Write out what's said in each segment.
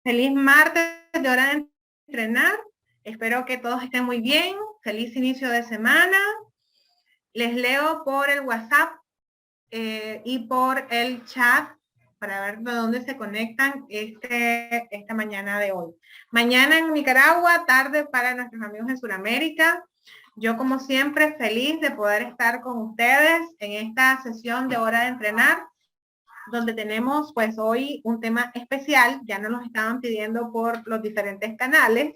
Feliz martes de Hora de Entrenar. Espero que todos estén muy bien. Feliz inicio de semana. Les leo por el WhatsApp y por el chat para ver de dónde se conectan esta mañana de hoy. Mañana en Nicaragua, tarde para nuestros amigos en Sudamérica. Yo, como siempre, feliz de poder estar con ustedes en esta sesión de Hora de Entrenar, donde tenemos pues hoy un tema especial. Ya nos lo estaban pidiendo por los diferentes canales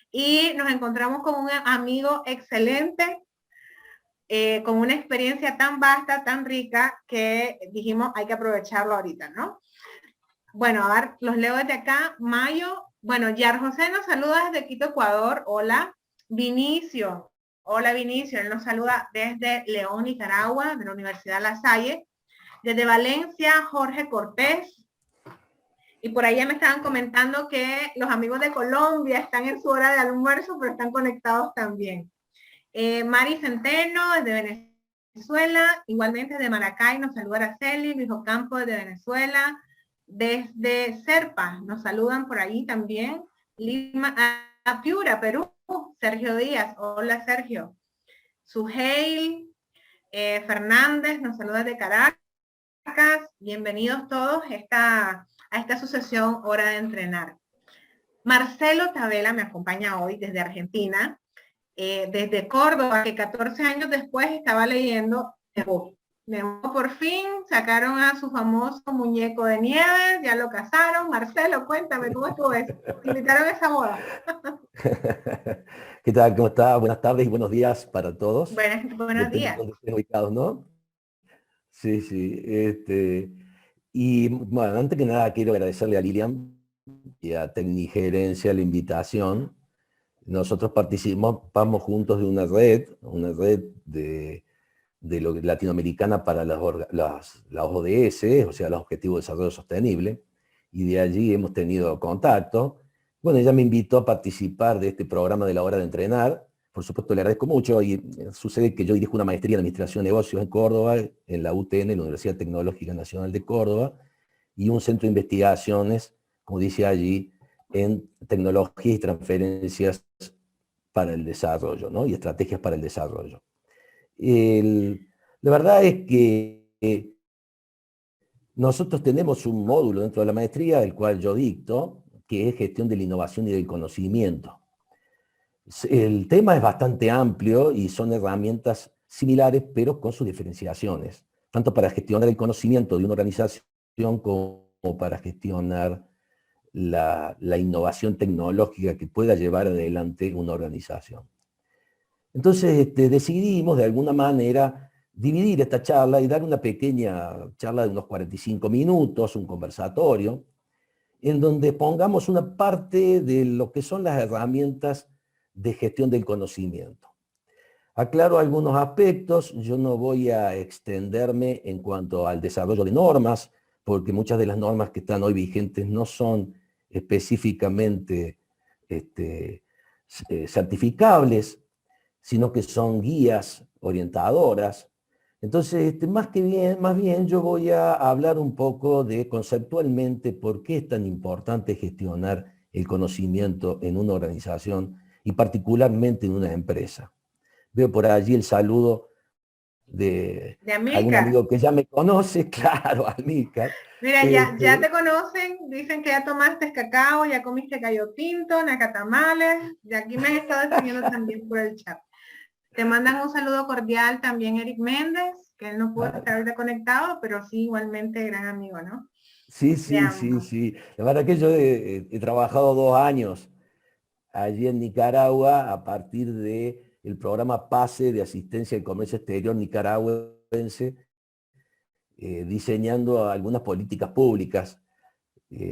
y nos encontramos con un amigo excelente, con una experiencia tan vasta, tan rica, que dijimos hay que aprovecharlo ahorita, ¿no? Bueno, a ver, los leo desde acá. Mayo, bueno, Yar José nos saluda desde Quito, Ecuador. Hola. Vinicio, hola Vinicio, él nos saluda desde León, Nicaragua, de la Universidad La Salle. Desde Valencia, Jorge Cortés. Y por ahí ya me estaban comentando que los amigos de Colombia están en su hora de almuerzo, pero están conectados también. Mari Centeno, desde Venezuela. Igualmente desde Maracay nos saluda Araceli. Luis Ocampo, desde Venezuela. Desde Serpa nos saludan por ahí también. Lima, Piura, Perú. Sergio Díaz. Hola, Sergio. Suheil Fernández nos saluda desde Caracas. Bienvenidos todos a esta sucesión Hora de Entrenar. Marcelo Tabela me acompaña hoy desde Argentina, desde Córdoba, que 14 años después estaba leyendo Nevó. Por fin sacaron a su famoso muñeco de nieve, ya lo casaron. Marcelo, cuéntame, ¿cómo estuvo eso? ¿Te invitaron a esa boda? ¿Qué tal? ¿Cómo está? Buenas tardes y buenos días para todos. Buenos Depende de días. dónde estén ubicados, ¿no? Sí, sí. Y bueno, antes que nada quiero agradecerle a Lilian y a Tecnigerencia la invitación. Nosotros participamos juntos de una red latinoamericana para las ODS, o sea, los Objetivos de Desarrollo Sostenible, y de allí hemos tenido contacto. Bueno, ella me invitó a participar de este programa de la Hora de Entrenar. Por supuesto, le agradezco mucho, y sucede que yo dirijo una maestría en Administración de Negocios en Córdoba, en la UTN, la Universidad Tecnológica Nacional de Córdoba, y un centro de investigaciones, como dice allí, en tecnologías y transferencias para el desarrollo, ¿no? Y estrategias para el desarrollo. La verdad es que nosotros tenemos un módulo dentro de la maestría, el cual yo dicto, que es gestión de la innovación y del conocimiento. El tema es bastante amplio y son herramientas similares, pero con sus diferenciaciones, tanto para gestionar el conocimiento de una organización como para gestionar la innovación tecnológica que pueda llevar adelante una organización. Entonces decidimos de alguna manera dividir esta charla y dar una pequeña charla de unos 45 minutos, un conversatorio, en donde pongamos una parte de lo que son las herramientas de gestión del conocimiento. Aclaro algunos aspectos, yo no voy a extenderme en cuanto al desarrollo de normas, porque muchas de las normas que están hoy vigentes no son específicamente certificables, sino que son guías orientadoras. Entonces, más bien yo voy a hablar un poco de conceptualmente por qué es tan importante gestionar el conocimiento en una organización y particularmente en una empresa. Veo por allí el saludo de algún Amílcar. amigo que ya me conoce, claro, Amílcar. Mira, ya te conocen, dicen que ya tomaste cacao, ya comiste gallo pinto, nacatamales, y aquí me han estado escribiendo también por el chat. Te mandan un saludo cordial también Eric Méndez, que él no pudo estar ahorita conectado, pero sí igualmente gran amigo, ¿no? Sí, De sí, sí, ambos. sí. La verdad que yo he trabajado 2 años allí en Nicaragua a partir del programa PASE de Asistencia al Comercio Exterior nicaragüense, diseñando algunas políticas públicas,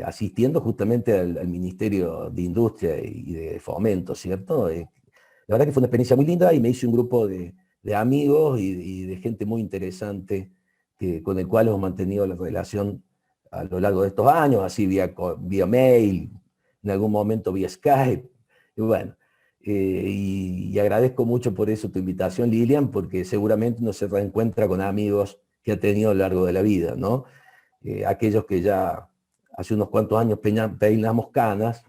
asistiendo justamente al Ministerio de Industria y de Fomento, ¿cierto? La verdad que fue una experiencia muy linda y me hice un grupo de amigos y de gente muy interesante con el cual hemos mantenido la relación a lo largo de estos años, así vía mail, en algún momento vía Skype. Y bueno, y agradezco mucho por eso tu invitación, Lilian, porque seguramente uno se reencuentra con amigos que ha tenido a lo largo de la vida, ¿no? Aquellos que ya hace unos cuantos años peinamos canas,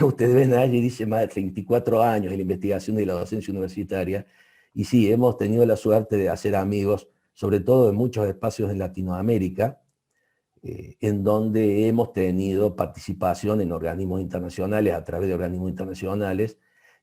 ustedes ven allí, dice más de 34 años en la investigación y la docencia universitaria, y sí, hemos tenido la suerte de hacer amigos, sobre todo en muchos espacios en Latinoamérica, en donde hemos tenido participación en organismos internacionales, a través de organismos internacionales,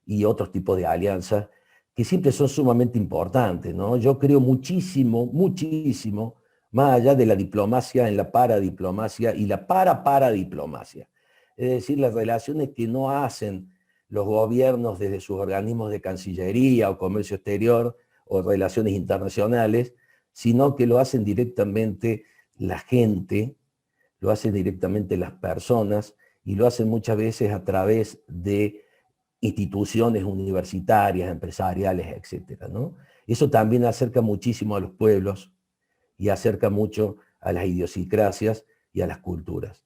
y otros tipos de alianzas, que siempre son sumamente importantes, ¿no? Yo creo muchísimo, muchísimo, más allá de la diplomacia, en la paradiplomacia y la paradiplomacia. Es decir, las relaciones que no hacen los gobiernos desde sus organismos de Cancillería o comercio exterior o relaciones internacionales, sino que lo hacen directamente la gente, lo hacen directamente las personas, y lo hacen muchas veces a través de instituciones universitarias, empresariales, etcétera, ¿no? Eso también acerca muchísimo a los pueblos y acerca mucho a las idiosincrasias y a las culturas.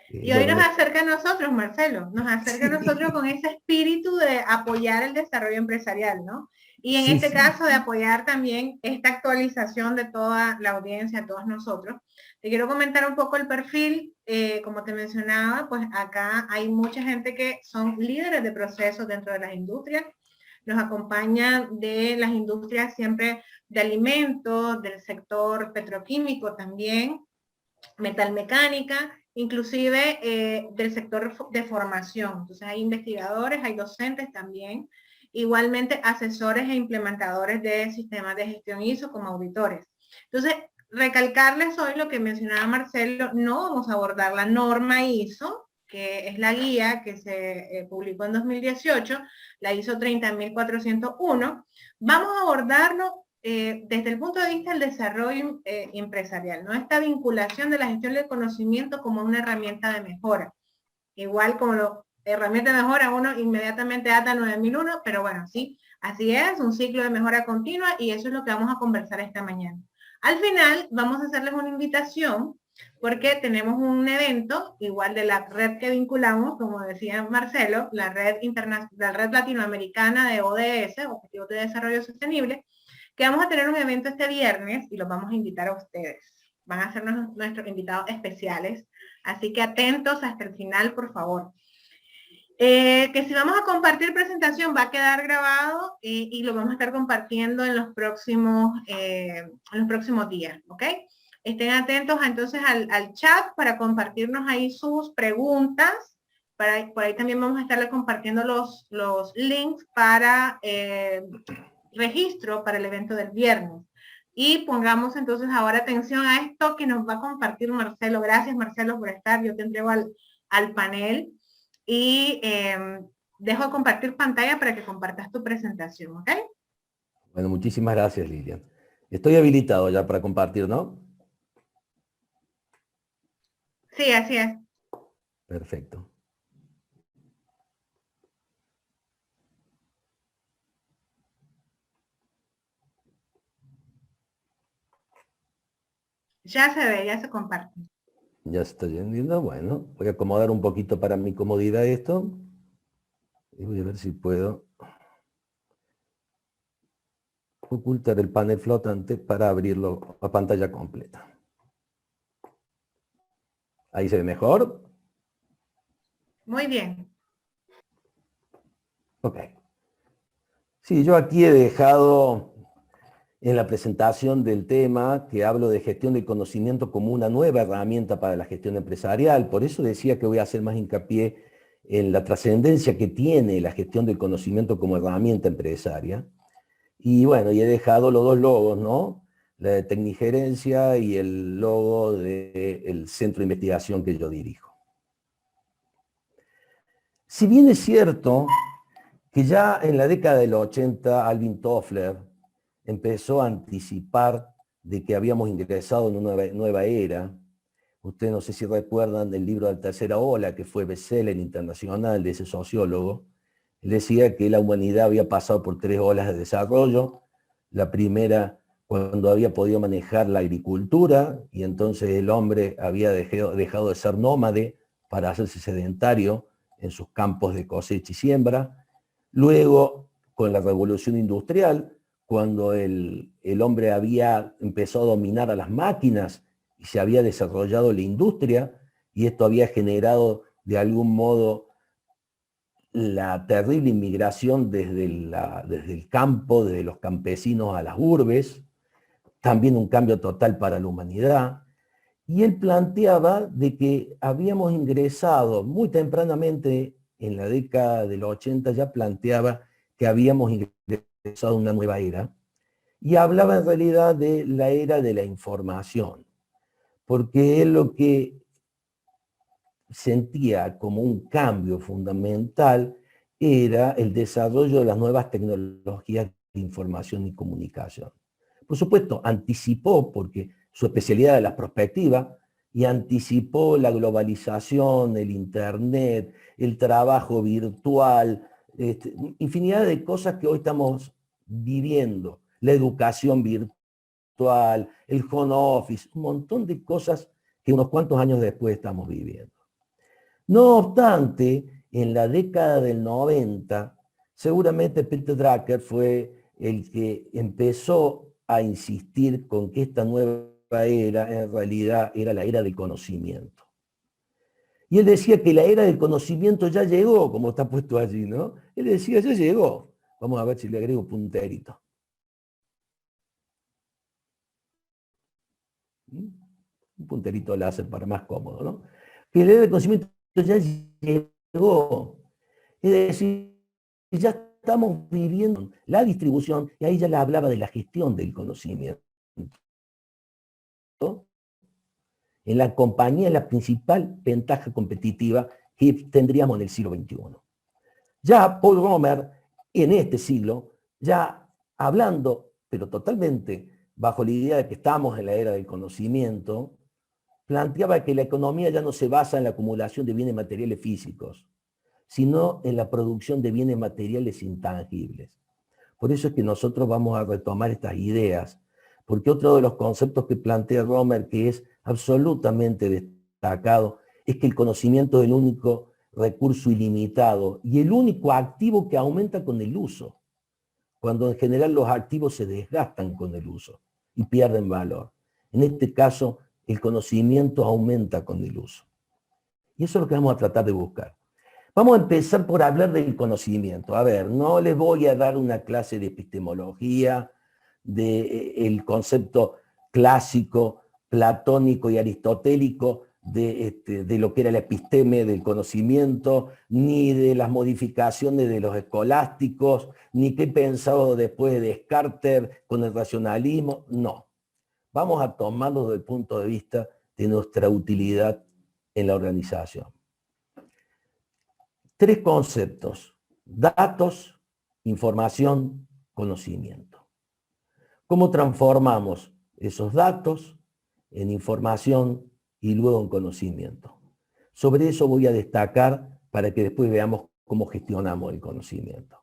Y hoy nos acerca a nosotros, Marcelo, nos acerca a nosotros con ese espíritu de apoyar el desarrollo empresarial, ¿no? Y en este caso de apoyar también esta actualización de toda la audiencia, a todos nosotros. Te quiero comentar un poco el perfil, como te mencionaba, pues acá hay mucha gente que son líderes de procesos dentro de las industrias, nos acompañan de las industrias siempre de alimentos, del sector petroquímico también, metalmecánica, inclusive del sector de formación. Entonces hay investigadores, hay docentes también, igualmente asesores e implementadores de sistemas de gestión ISO como auditores. Entonces, recalcarles hoy lo que mencionaba Marcelo, no vamos a abordar la norma ISO, que es la guía que se publicó en 2018, la ISO 30401. Vamos a abordarlo desde el punto de vista del desarrollo empresarial, ¿no? Esta vinculación de la gestión del conocimiento como una herramienta de mejora. Igual como herramienta de mejora, uno inmediatamente ata 9001, pero bueno, sí, así es, un ciclo de mejora continua, y eso es lo que vamos a conversar esta mañana. Al final, vamos a hacerles una invitación, porque tenemos un evento, igual de la red que vinculamos, como decía Marcelo, la red latinoamericana de ODS, Objetivos de Desarrollo Sostenible, que vamos a tener un evento este viernes y los vamos a invitar a ustedes. Van a ser nuestros invitados especiales, así que atentos hasta el final, por favor. Que si vamos a compartir presentación va a quedar grabado y lo vamos a estar compartiendo en los próximos días, ¿ok? Estén atentos entonces al chat para compartirnos ahí sus preguntas. Por ahí también vamos a estarle compartiendo los links para registro para el evento del viernes. Y pongamos entonces ahora atención a esto que nos va a compartir Marcelo. Gracias, Marcelo, por estar. Yo te entrego al panel y dejo de compartir pantalla para que compartas tu presentación, ¿ok? Bueno, muchísimas gracias, Lilian. Estoy habilitado ya para compartir, ¿no? Sí, así es. Perfecto. Ya se ve, ya se comparte. Ya se está yendo. Bueno, voy a acomodar un poquito para mi comodidad esto. Y voy a ver si puedo ocultar el panel flotante para abrirlo a pantalla completa. Ahí se ve mejor. Muy bien. Ok. Sí, yo aquí he dejado en la presentación del tema que hablo de gestión del conocimiento como una nueva herramienta para la gestión empresarial. Por eso decía que voy a hacer más hincapié en la trascendencia que tiene la gestión del conocimiento como herramienta empresaria. Y bueno, y he dejado los dos logos, ¿no? La de Tecnigerencia y el logo del centro de investigación que yo dirijo. Si bien es cierto que ya en la década del 80 Alvin Toffler empezó a anticipar de que habíamos ingresado en una nueva era. Ustedes no sé si recuerdan del libro de la tercera ola, que fue bestseller internacional de ese sociólogo. Él decía que la humanidad había pasado por 3 olas de desarrollo. La primera, cuando había podido manejar la agricultura, y entonces el hombre había dejado de ser nómade para hacerse sedentario en sus campos de cosecha y siembra. Luego, con la revolución industrial, cuando el hombre había empezado a dominar a las máquinas y se había desarrollado la industria, y esto había generado de algún modo la terrible inmigración desde el campo, desde los campesinos a las urbes, también un cambio total para la humanidad. Y él planteaba de que habíamos ingresado muy tempranamente, en la década del 80 ya planteaba que habíamos ingresado a una nueva era, y hablaba en realidad de la era de la información, porque él lo que sentía como un cambio fundamental era el desarrollo de las nuevas tecnologías de información y comunicación. Por supuesto, anticipó, porque su especialidad era la prospectiva, y anticipó la globalización, el internet, el trabajo virtual, infinidad de cosas que hoy estamos viviendo, la educación virtual, el home office, un montón de cosas que unos cuantos años después estamos viviendo. No obstante, en la década del 90, seguramente Peter Drucker fue el que empezó a insistir con que esta nueva era en realidad era la era del conocimiento. Y él decía que la era del conocimiento ya llegó, como está puesto allí, ¿no? Él decía, ya llegó. Vamos a ver si le agrego un punterito. Un punterito láser para más cómodo, ¿no? Que la era del conocimiento ya llegó. Es decir, ya estamos viviendo la distribución, y ahí ya le hablaba de la gestión del conocimiento. En la compañía es la principal ventaja competitiva que tendríamos en el siglo XXI. Ya Paul Romer, en este siglo, ya hablando, pero totalmente bajo la idea de que estamos en la era del conocimiento, planteaba que la economía ya no se basa en la acumulación de bienes materiales físicos, sino en la producción de bienes materiales intangibles. Por eso es que nosotros vamos a retomar estas ideas, porque otro de los conceptos que plantea Romer, que es absolutamente destacado, es que el conocimiento es el único recurso ilimitado y el único activo que aumenta con el uso, cuando en general los activos se desgastan con el uso y pierden valor. En este caso, el conocimiento aumenta con el uso. Y eso es lo que vamos a tratar de buscar. Vamos a empezar por hablar del conocimiento. A ver, no les voy a dar una clase de epistemología, del concepto clásico, platónico y aristotélico de lo que era la episteme del conocimiento, ni de las modificaciones de los escolásticos, ni qué he pensado después de Descartes con el racionalismo. No. Vamos a tomarlo desde el punto de vista de nuestra utilidad en la organización. Tres conceptos: datos, información, conocimiento. ¿Cómo transformamos esos datos en información y luego en conocimiento? Sobre eso voy a destacar para que después veamos cómo gestionamos el conocimiento.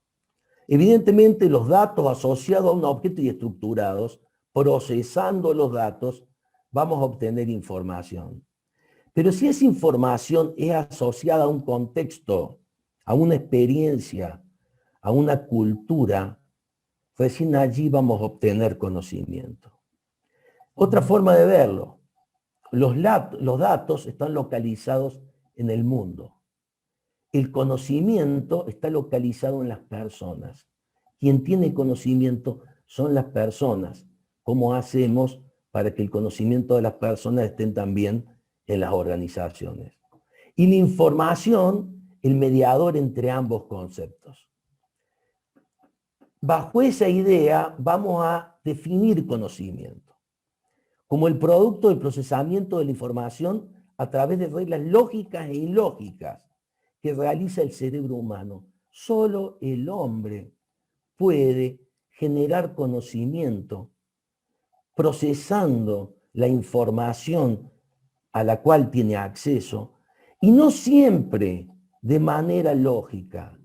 Evidentemente, los datos asociados a un objeto y estructurados, procesando los datos, vamos a obtener información. Pero si esa información es asociada a un contexto, a una experiencia, a una cultura, recién allí vamos a obtener conocimiento. Otra forma de verlo: los datos están localizados en el mundo. El conocimiento está localizado en las personas. Quien tiene conocimiento son las personas. ¿Cómo hacemos para que el conocimiento de las personas estén también en las organizaciones? Y la información, el mediador entre ambos conceptos. Bajo esa idea vamos a definir conocimiento como el producto del procesamiento de la información a través de reglas lógicas e ilógicas que realiza el cerebro humano. Solo el hombre puede generar conocimiento procesando la información a la cual tiene acceso, y no siempre de manera lógica,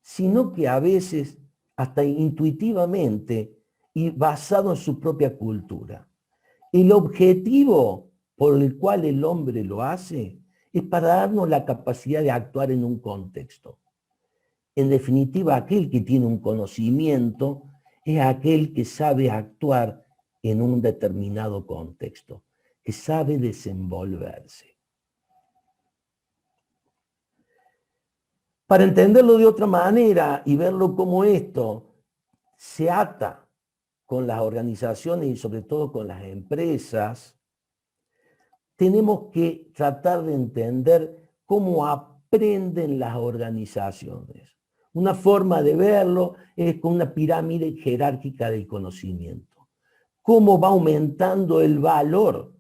sino que a veces hasta intuitivamente y basado en su propia cultura. El objetivo por el cual el hombre lo hace es para darnos la capacidad de actuar en un contexto. En definitiva, aquel que tiene un conocimiento es aquel que sabe actuar en un determinado contexto, que sabe desenvolverse. Para entenderlo de otra manera y verlo como esto se ata con las organizaciones y sobre todo con las empresas, tenemos que tratar de entender cómo aprenden las organizaciones. Una forma de verlo es con una pirámide jerárquica del conocimiento. Cómo va aumentando el valor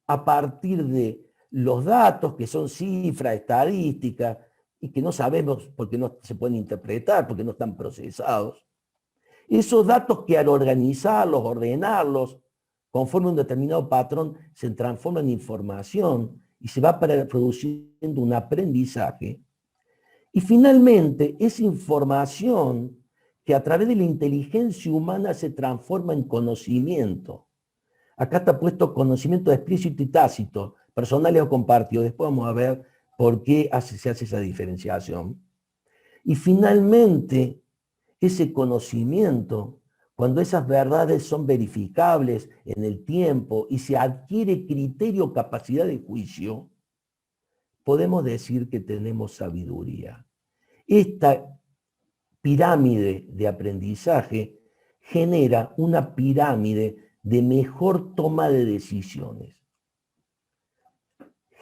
a partir de los datos, que son cifras, estadísticas, y que no sabemos porque no se pueden interpretar, porque no están procesados. Esos datos que al organizarlos, ordenarlos, conforme a un determinado patrón, se transforman en información y se va produciendo un aprendizaje. Y finalmente, esa información que a través de la inteligencia humana se transforma en conocimiento. Acá está puesto conocimiento explícito y tácito, personales o compartidos. Después vamos a ver por qué se hace esa diferenciación. Y finalmente, ese conocimiento, cuando esas verdades son verificables en el tiempo y se adquiere criterio o capacidad de juicio, podemos decir que tenemos sabiduría. Esta pirámide de aprendizaje genera una pirámide de mejor toma de decisiones.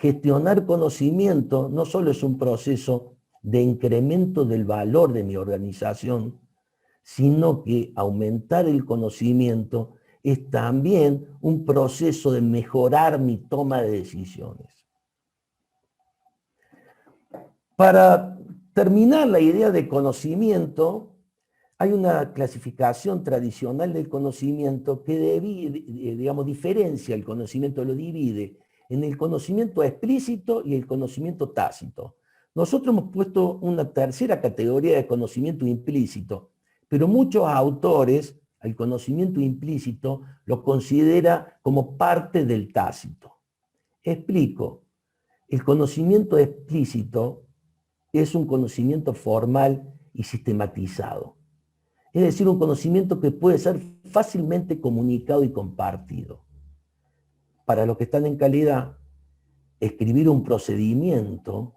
Gestionar conocimiento no solo es un proceso de incremento del valor de mi organización, sino que aumentar el conocimiento es también un proceso de mejorar mi toma de decisiones. Para terminar la idea de conocimiento, hay una clasificación tradicional del conocimiento que diferencia el conocimiento, lo divide en el conocimiento explícito y el conocimiento tácito. Nosotros hemos puesto una tercera categoría de conocimiento implícito, pero muchos autores al conocimiento implícito lo considera como parte del tácito. Explico. El conocimiento explícito es un conocimiento formal y sistematizado. Es decir, un conocimiento que puede ser fácilmente comunicado y compartido. Para los que están en calidad, escribir un procedimiento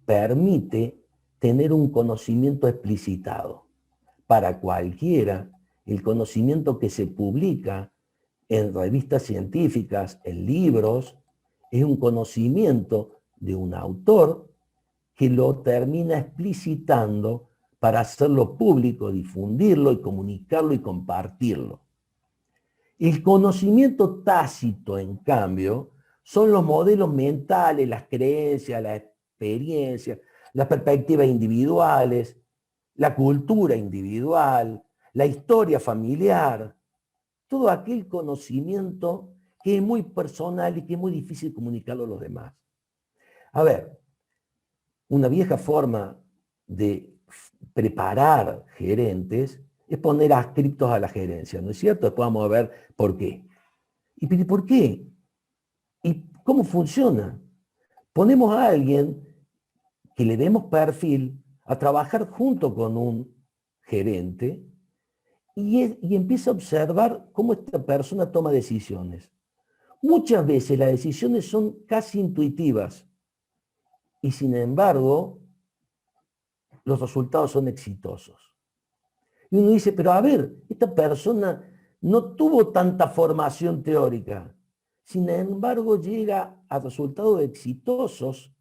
permite tener un conocimiento explicitado. Para cualquiera, el conocimiento que se publica en revistas científicas, en libros, es un conocimiento de un autor que lo termina explicitando para hacerlo público, difundirlo y comunicarlo y compartirlo. El conocimiento tácito, en cambio, son los modelos mentales, las creencias, la experiencia, las perspectivas individuales, la cultura individual, la historia familiar, todo aquel conocimiento que es muy personal y que es muy difícil comunicarlo a los demás. A ver, una vieja forma de preparar gerentes es poner adscriptos a la gerencia, ¿no es cierto? Después vamos a ver por qué. ¿Y por qué? ¿Y cómo funciona? Ponemos a alguien que le demos perfil a trabajar junto con un gerente y empieza a observar cómo esta persona toma decisiones. Muchas veces las decisiones son casi intuitivas y sin embargo los resultados son exitosos. Y uno dice, pero a ver, esta persona no tuvo tanta formación teórica, sin embargo llega a resultados exitosos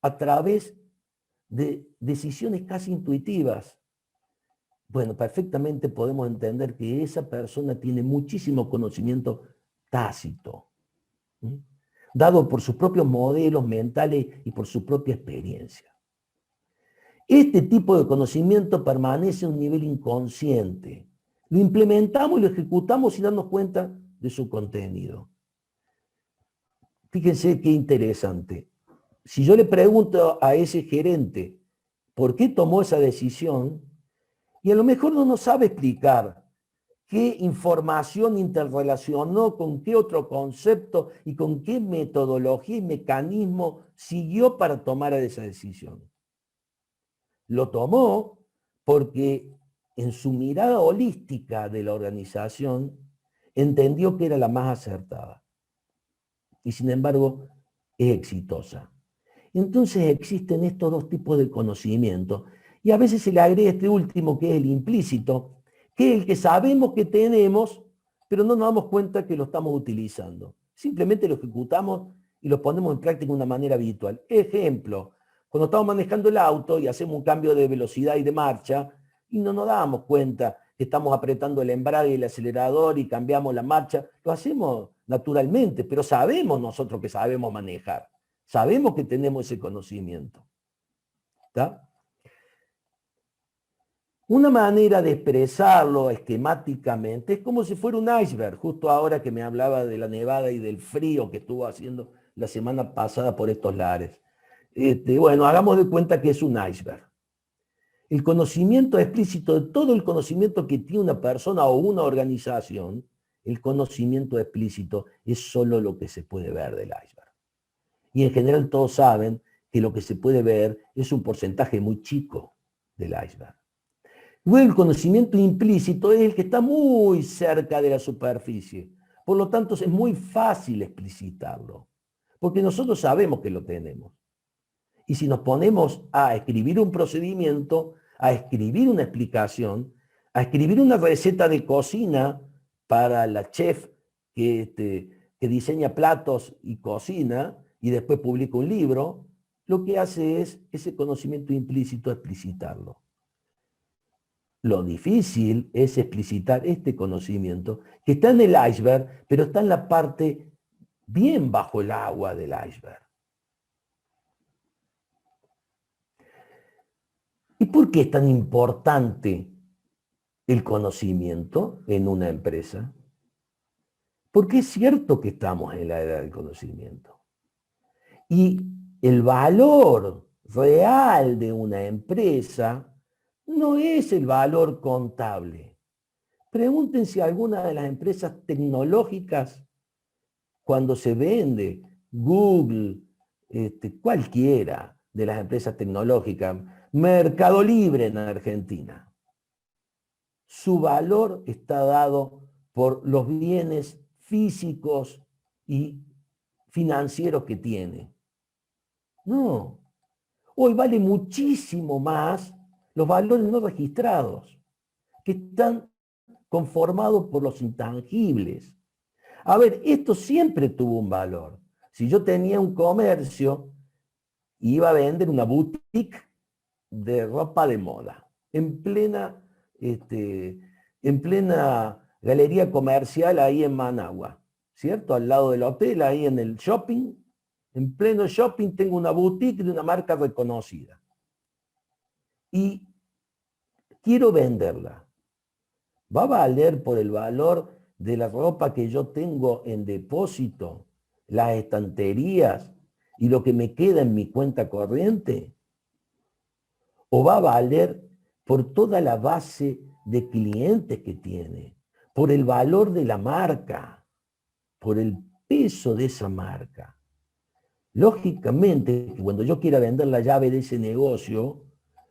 a través de decisiones casi intuitivas. Bueno, perfectamente podemos entender que esa persona tiene muchísimo conocimiento tácito, dado por sus propios modelos mentales y por su propia experiencia. Este tipo de conocimiento permanece a un nivel inconsciente. Lo implementamos y lo ejecutamos sin darnos cuenta de su contenido. Fíjense qué interesante. Si yo le pregunto a ese gerente por qué tomó esa decisión, y a lo mejor no nos sabe explicar qué información interrelacionó con qué otro concepto y con qué metodología y mecanismo siguió para tomar esa decisión. Lo tomó porque en su mirada holística de la organización entendió que era la más acertada. Y sin embargo, es exitosa. Entonces existen estos dos tipos de conocimiento. Y a veces se le agrega este último, que es el implícito, que es el que sabemos que tenemos, pero no nos damos cuenta que lo estamos utilizando. Simplemente lo ejecutamos y lo ponemos en práctica de una manera habitual. Ejemplo, cuando estamos manejando el auto y hacemos un cambio de velocidad y de marcha, y no nos damos cuenta que estamos apretando el embrague y el acelerador y cambiamos la marcha, lo hacemos naturalmente, pero sabemos nosotros que sabemos manejar. Sabemos que tenemos ese conocimiento. ¿Está? Una manera de expresarlo esquemáticamente es como si fuera un iceberg, justo ahora que me hablaba de la nevada y del frío que estuvo haciendo la semana pasada por estos lares. Bueno, hagamos de cuenta que es un iceberg. El conocimiento explícito, de todo el conocimiento que tiene una persona o una organización, el conocimiento explícito es solo lo que se puede ver del iceberg. Y en general todos saben que lo que se puede ver es un porcentaje muy chico del iceberg. Luego el conocimiento implícito es el que está muy cerca de la superficie. Por lo tanto, es muy fácil explicitarlo, porque nosotros sabemos que lo tenemos. Y si nos ponemos a escribir un procedimiento, a escribir una explicación, a escribir una receta de cocina para la chef que diseña platos y cocina, y después publica un libro, lo que hace es ese conocimiento implícito explicitarlo. Lo difícil es explicitar este conocimiento que está en el iceberg, pero está en la parte bien bajo el agua del iceberg. ¿Y por qué es tan importante el conocimiento en una empresa? Porque es cierto que estamos en la era del conocimiento. Y el valor real de una empresa no es el valor contable. Pregúntense si alguna de las empresas tecnológicas, cuando se vende Google, cualquiera de las empresas tecnológicas, Mercado Libre en Argentina, su valor está dado por los bienes físicos y financieros que tiene. No. Hoy vale muchísimo más los valores no registrados, que están conformados por los intangibles. A ver, esto siempre tuvo un valor. Si yo tenía un comercio, iba a vender una boutique de ropa de moda, en plena galería comercial ahí en Managua, ¿cierto? Al lado del hotel, ahí en el shopping, en pleno shopping tengo una boutique de una marca reconocida. Y quiero venderla. ¿Va a valer por el valor de la ropa que yo tengo en depósito, las estanterías y lo que me queda en mi cuenta corriente? ¿O va a valer por toda la base de clientes que tiene, por el valor de la marca, por el peso de esa marca? Lógicamente, cuando yo quiera vender la llave de ese negocio,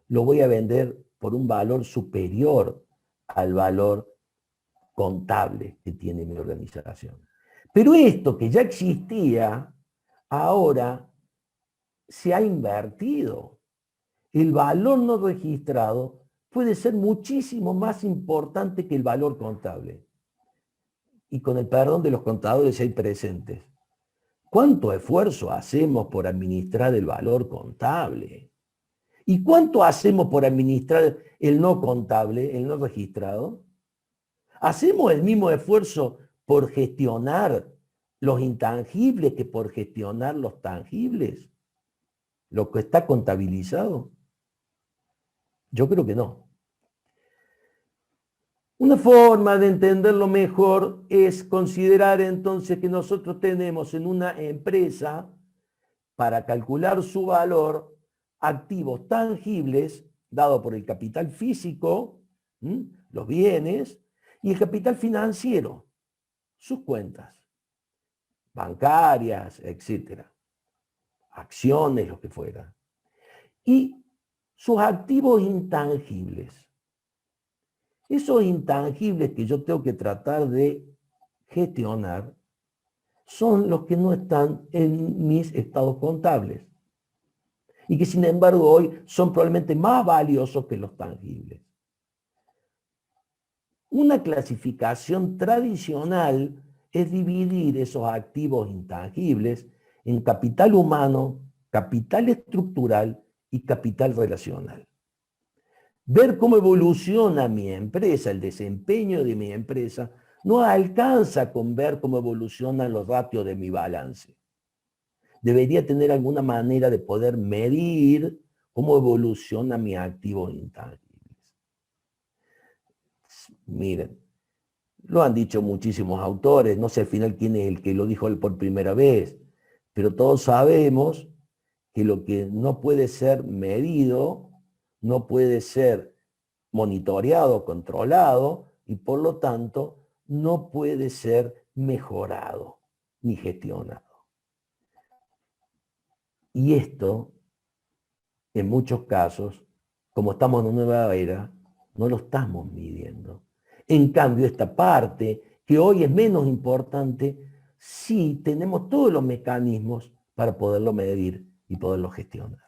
lo voy a vender por un valor superior al valor contable que tiene mi organización. Pero esto que ya existía, ahora se ha invertido. El valor no registrado puede ser muchísimo más importante que el valor contable. Y con el perdón de los contadores ahí presentes, ¿cuánto esfuerzo hacemos por administrar el valor contable? ¿Y cuánto hacemos por administrar el no contable, el no registrado? ¿Hacemos el mismo esfuerzo por gestionar los intangibles que por gestionar los tangibles? ¿Lo que está contabilizado? Yo creo que no. Una forma de entenderlo mejor es considerar entonces que nosotros tenemos en una empresa, para calcular su valor, activos tangibles, dado por el capital físico, los bienes, y el capital financiero, sus cuentas bancarias, etcétera, acciones, lo que fuera, y sus activos intangibles. Esos intangibles que yo tengo que tratar de gestionar son los que no están en mis estados contables. y que sin embargo hoy son probablemente más valiosos que los tangibles. Una clasificación tradicional es dividir esos activos intangibles en capital humano, capital estructural y capital relacional. Ver cómo evoluciona mi empresa, el desempeño de mi empresa, no alcanza con ver cómo evolucionan los ratios de mi balance. Debería tener alguna manera de poder medir cómo evoluciona mi activo intangible. Miren, lo han dicho muchísimos autores, no sé al final quién es el que lo dijo por primera vez, pero todos sabemos que lo que no puede ser medido, no puede ser monitoreado, controlado, y por lo tanto no puede ser mejorado ni gestionado. Y esto, en muchos casos, como estamos en una nueva era, no lo estamos midiendo. En cambio, esta parte, que hoy es menos importante, sí tenemos todos los mecanismos para poderlo medir y poderlo gestionar.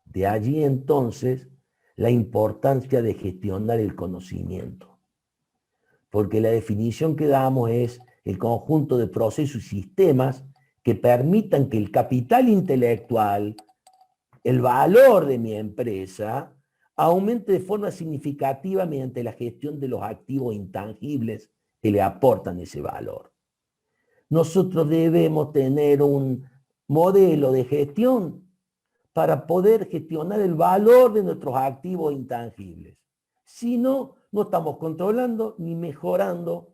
De allí entonces la importancia de gestionar el conocimiento. Porque la definición que damos es el conjunto de procesos y sistemas que permitan que el capital intelectual, el valor de mi empresa, aumente de forma significativa mediante la gestión de los activos intangibles que le aportan ese valor. Nosotros debemos tener un modelo de gestión para poder gestionar el valor de nuestros activos intangibles. Si no, no estamos controlando ni mejorando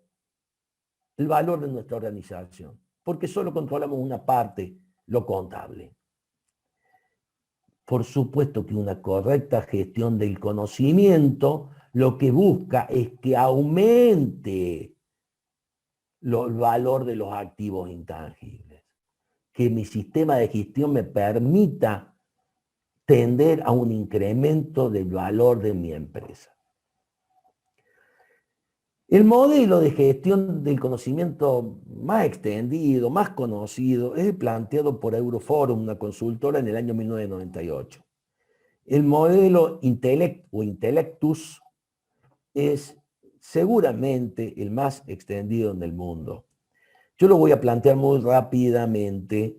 el valor de nuestra organización, porque solo controlamos una parte, lo contable. Por supuesto que una correcta gestión del conocimiento lo que busca es que aumente el valor de los activos intangibles, que mi sistema de gestión me permita tender a un incremento del valor de mi empresa. El modelo de gestión del conocimiento más extendido, más conocido, es el planteado por Euroforum, una consultora, en el año 1998. El modelo Intellectus es seguramente el más extendido en el mundo. Yo lo voy a plantear muy rápidamente,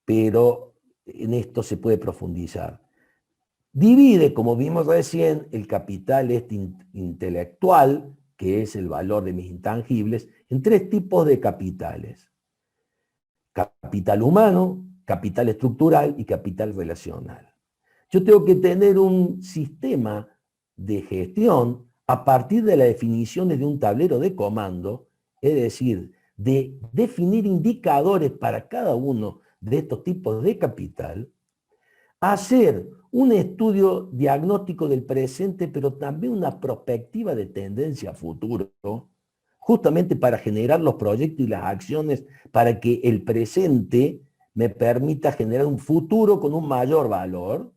pero en esto se puede profundizar. Divide, como vimos recién, el capital intelectual, que es el valor de mis intangibles, en tres tipos de capitales. Capital humano, capital estructural y capital relacional. Yo tengo que tener un sistema de gestión a partir de las definiciones de un tablero de comando, es decir, de definir indicadores para cada uno de estos tipos de capital, hacer un estudio diagnóstico del presente, pero también una perspectiva de tendencia a futuro, justamente para generar los proyectos y las acciones para que el presente me permita generar un futuro con un mayor valor.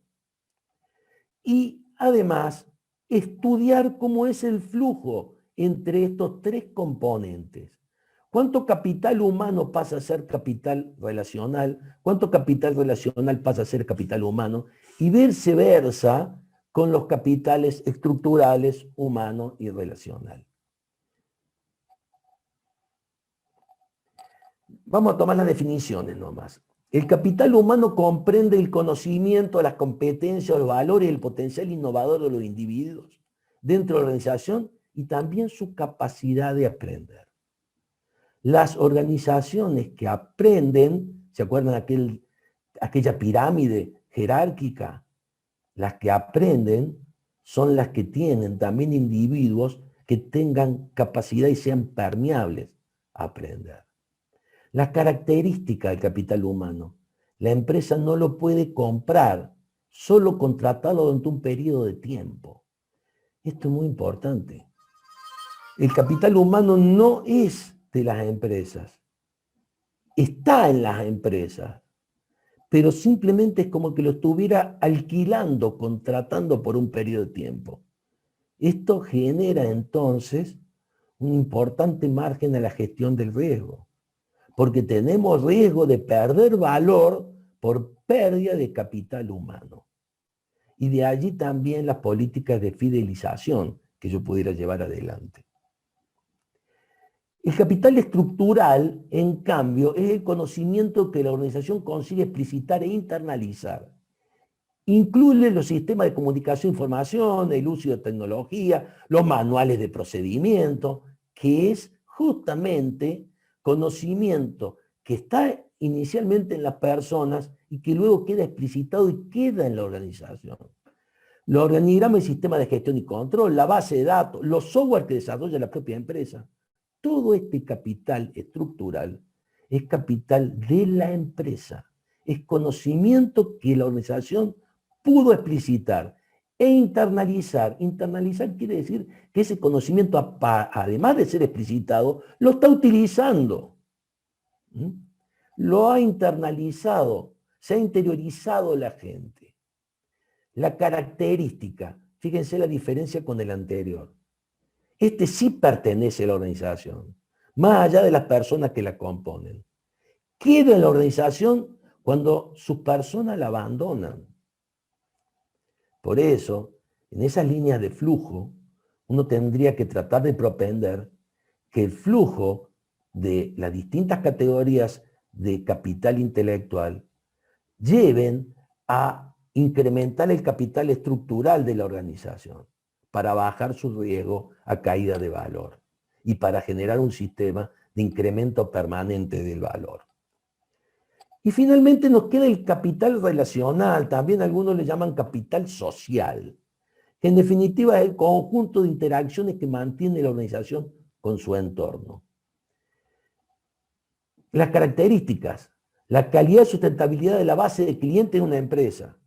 Y además, estudiar cómo es el flujo entre estos tres componentes. ¿Cuánto capital humano pasa a ser capital relacional? ¿Cuánto capital relacional pasa a ser capital humano? Y viceversa con los capitales estructurales, humano y relacional. Vamos a tomar las definiciones nomás. El capital humano comprende el conocimiento, las competencias, los valores y el potencial innovador de los individuos dentro de la organización y también su capacidad de aprender. Las organizaciones que aprenden, ¿se acuerdan aquella pirámide jerárquica? Las que aprenden son las que tienen también individuos que tengan capacidad y sean permeables a aprender. Las características del capital humano. La empresa no lo puede comprar, solo contratarlo durante un periodo de tiempo. Esto es muy importante. El capital humano no es de las empresas. Está en las empresas, pero simplemente es como que lo estuviera alquilando, contratando por un periodo de tiempo. Esto genera entonces un importante margen a la gestión del riesgo, porque tenemos riesgo de perder valor por pérdida de capital humano. Y de allí también las políticas de fidelización que yo pudiera llevar adelante. El capital estructural, en cambio, es el conocimiento que la organización consigue explicitar e internalizar. Incluye los sistemas de comunicación e información, el uso de tecnología, los manuales de procedimiento, que es justamente conocimiento que está inicialmente en las personas y que luego queda explicitado y queda en la organización. Los organigramas y sistemas de gestión y control, la base de datos, los software que desarrolla la propia empresa. Todo este capital estructural es capital de la empresa. Es conocimiento que la organización pudo explicitar e internalizar. Internalizar quiere decir que ese conocimiento, además de ser explicitado, lo está utilizando. Lo ha internalizado, se ha interiorizado la gente. La característica, fíjense la diferencia con el anterior. Este sí pertenece a la organización, más allá de las personas que la componen. Queda en la organización cuando sus personas la abandonan. Por eso, en esas líneas de flujo, uno tendría que tratar de propender que el flujo de las distintas categorías de capital intelectual lleven a incrementar el capital estructural de la organización para bajar su riesgo a caída de valor y para generar un sistema de incremento permanente del valor. Y finalmente nos queda el capital relacional, también algunos le llaman capital social, que en definitiva es el conjunto de interacciones que mantiene la organización con su entorno. Las características, la calidad y sustentabilidad de la base de clientes de una empresa,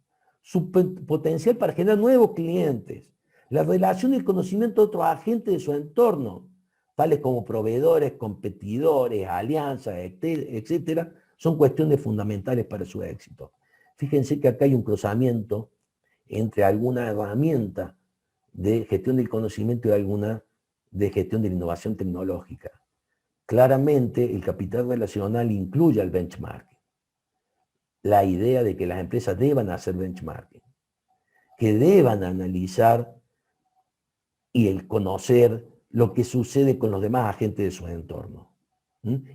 su potencial para generar nuevos clientes, la relación y el conocimiento de otros agentes de su entorno, tales como proveedores, competidores, alianzas, etcétera, son cuestiones fundamentales para su éxito. Fíjense que acá hay un cruzamiento entre alguna herramienta de gestión del conocimiento y alguna de gestión de la innovación tecnológica. Claramente, el capital relacional incluye al benchmarking. La idea de que las empresas deban hacer benchmarking, que deban analizar y el conocer lo que sucede con los demás agentes de su entorno,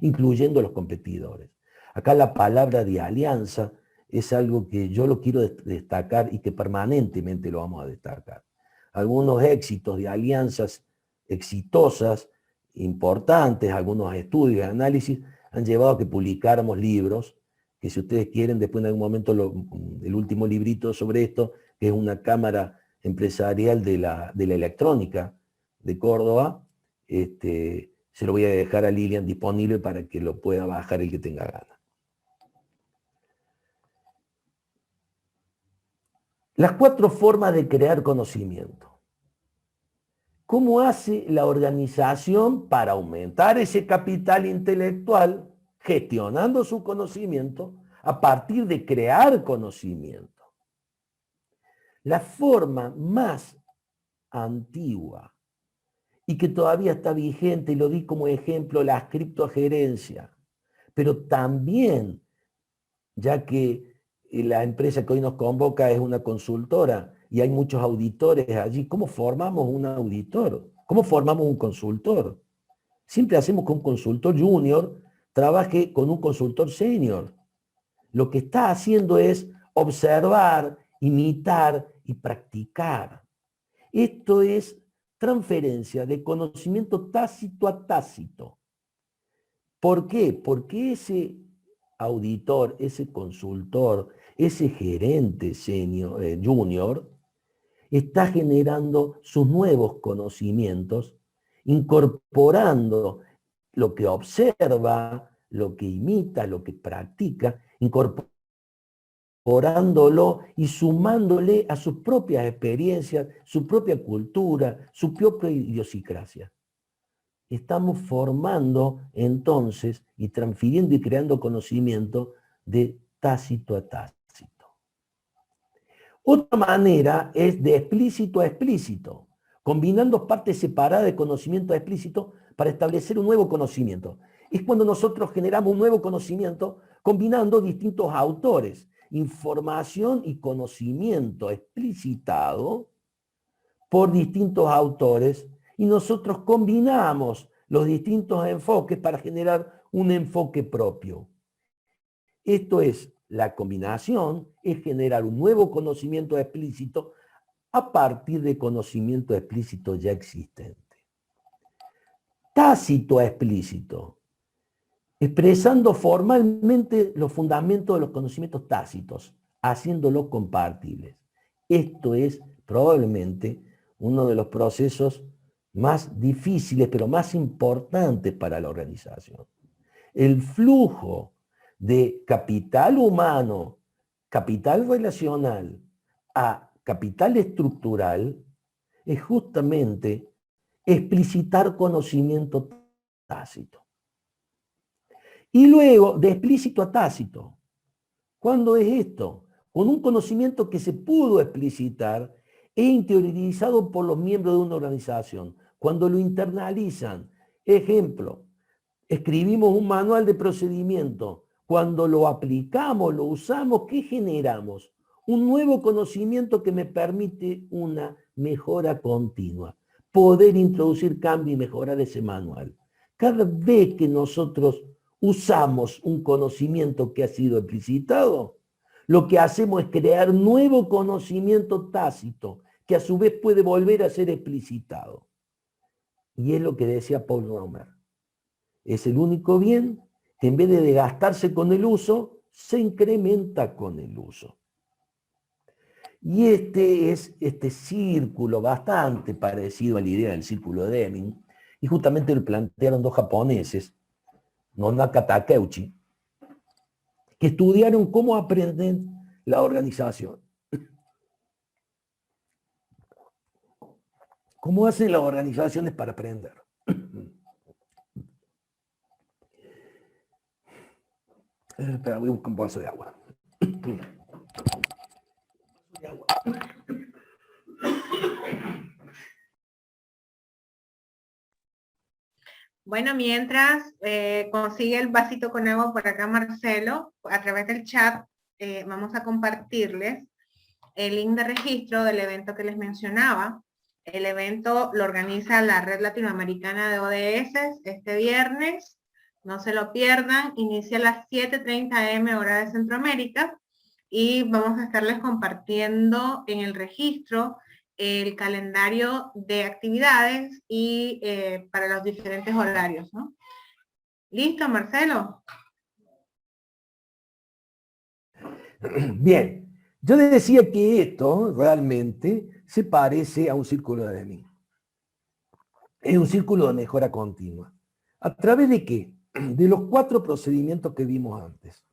incluyendo los competidores. Acá la palabra de alianza es algo que yo lo quiero destacar y que permanentemente lo vamos a destacar. Algunos éxitos de alianzas exitosas, importantes, algunos estudios y análisis han llevado a que publicáramos libros, que si ustedes quieren, después en algún momento el último librito sobre esto, que es una cámara empresarial de la electrónica de Córdoba, se lo voy a dejar a Lilian disponible para que lo pueda bajar el que tenga ganas. Las 4 formas de crear conocimiento. ¿Cómo hace la organización para aumentar ese capital intelectual gestionando su conocimiento a partir de crear conocimiento? La forma más antigua y que todavía está vigente, y lo di como ejemplo, la criptogerencia, pero también, ya que la empresa que hoy nos convoca es una consultora y hay muchos auditores allí, ¿cómo formamos un auditor? ¿Cómo formamos un consultor? Siempre hacemos que un consultor junior trabaje con un consultor senior. Lo que está haciendo es observar, imitar y practicar. Esto es transferencia de conocimiento tácito a tácito. ¿Por qué? Porque ese auditor, ese consultor, ese gerente senior, junior, está generando sus nuevos conocimientos, incorporando lo que observa, lo que imita, lo que practica, incorporándolo y sumándole a sus propias experiencias, su propia cultura, su propia idiosincrasia. Estamos formando entonces y transfiriendo y creando conocimiento de tácito a tácito. Otra manera es de explícito a explícito, combinando partes separadas de conocimiento a explícito para establecer un nuevo conocimiento. es cuando nosotros generamos un nuevo conocimiento combinando distintos autores, información y conocimiento explicitado por distintos autores, y nosotros combinamos los distintos enfoques para generar un enfoque propio. Esto es, la combinación es generar un nuevo conocimiento explícito a partir de conocimiento explícito ya existente. Tácito explícito, expresando formalmente los fundamentos de los conocimientos tácitos, haciéndolos compartibles. Esto es probablemente uno de los procesos más difíciles, pero más importantes para la organización. El flujo de capital humano, capital relacional, a capital estructural, es justamente explicitar conocimiento tácito. Y luego, de explícito a tácito. ¿Cuándo es esto? Con un conocimiento que se pudo explicitar e interiorizado por los miembros de una organización. Cuando lo internalizan. Ejemplo, escribimos un manual de procedimiento. Cuando lo aplicamos, lo usamos, ¿qué generamos? Un nuevo conocimiento que me permite una mejora continua. Poder introducir cambio y mejorar ese manual. Cada vez que nosotros usamos un conocimiento que ha sido explicitado, lo que hacemos es crear nuevo conocimiento tácito, que a su vez puede volver a ser explicitado. Y es lo que decía Paul Romer. Es el único bien que en vez de desgastarse con el uso, se incrementa con el uso. Y este es este círculo bastante parecido a la idea del círculo de Deming, y justamente lo plantearon dos japoneses, Nonaka Takeuchi, que estudiaron cómo aprenden la organización. ¿Cómo hacen las organizaciones para aprender? Espera, voy a buscar un vaso de agua. Bueno, mientras consigue el vasito con agua por acá Marcelo, a través del chat vamos a compartirles el link de registro del evento que les mencionaba. El evento lo organiza la Red Latinoamericana de ODS este viernes. No se lo pierdan. Inicia a las 7:30 am hora de Centroamérica y vamos a estarles compartiendo en el registro el calendario de actividades y para los diferentes horarios, ¿no? ¿Listo, Marcelo? Bien, yo les decía que esto realmente se parece a un círculo de Deming. Es un círculo de mejora continua. ¿A través de qué? De los 4 procedimientos que vimos antes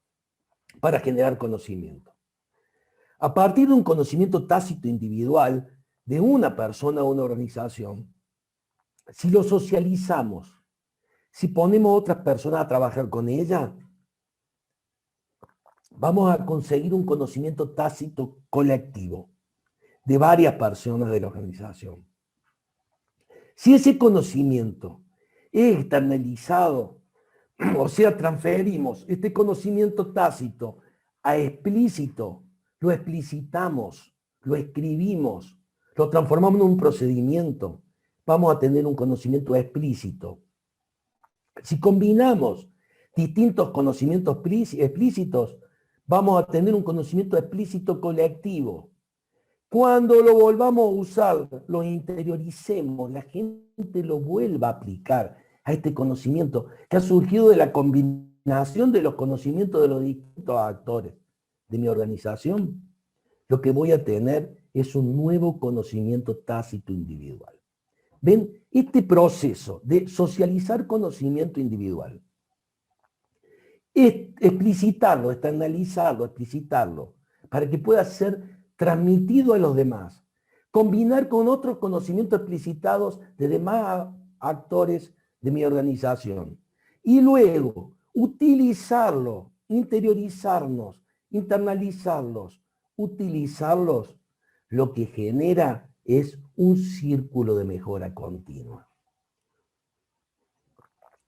para generar conocimiento. A partir de un conocimiento tácito individual de una persona o una organización, si lo socializamos, si ponemos a otras personas a trabajar con ella, vamos a conseguir un conocimiento tácito colectivo de varias personas de la organización. Si ese conocimiento es externalizado, o sea, transferimos este conocimiento tácito a explícito, lo explicitamos, lo escribimos, lo transformamos en un procedimiento, vamos a tener un conocimiento explícito. Si combinamos distintos conocimientos explícitos, vamos a tener un conocimiento explícito colectivo. Cuando lo volvamos a usar, lo interioricemos, la gente lo vuelva a aplicar a este conocimiento que ha surgido de la combinación de los conocimientos de los distintos actores de mi organización, lo que voy a tener es un nuevo conocimiento tácito individual. ¿Ven? Este proceso de socializar conocimiento individual, es explicitarlo, externalizarlo, explicitarlo, para que pueda ser transmitido a los demás. Combinar con otros conocimientos explicitados de demás actores de mi organización. Y luego, utilizarlo, interiorizarnos, internalizarlos, utilizarlos, lo que genera es un círculo de mejora continua.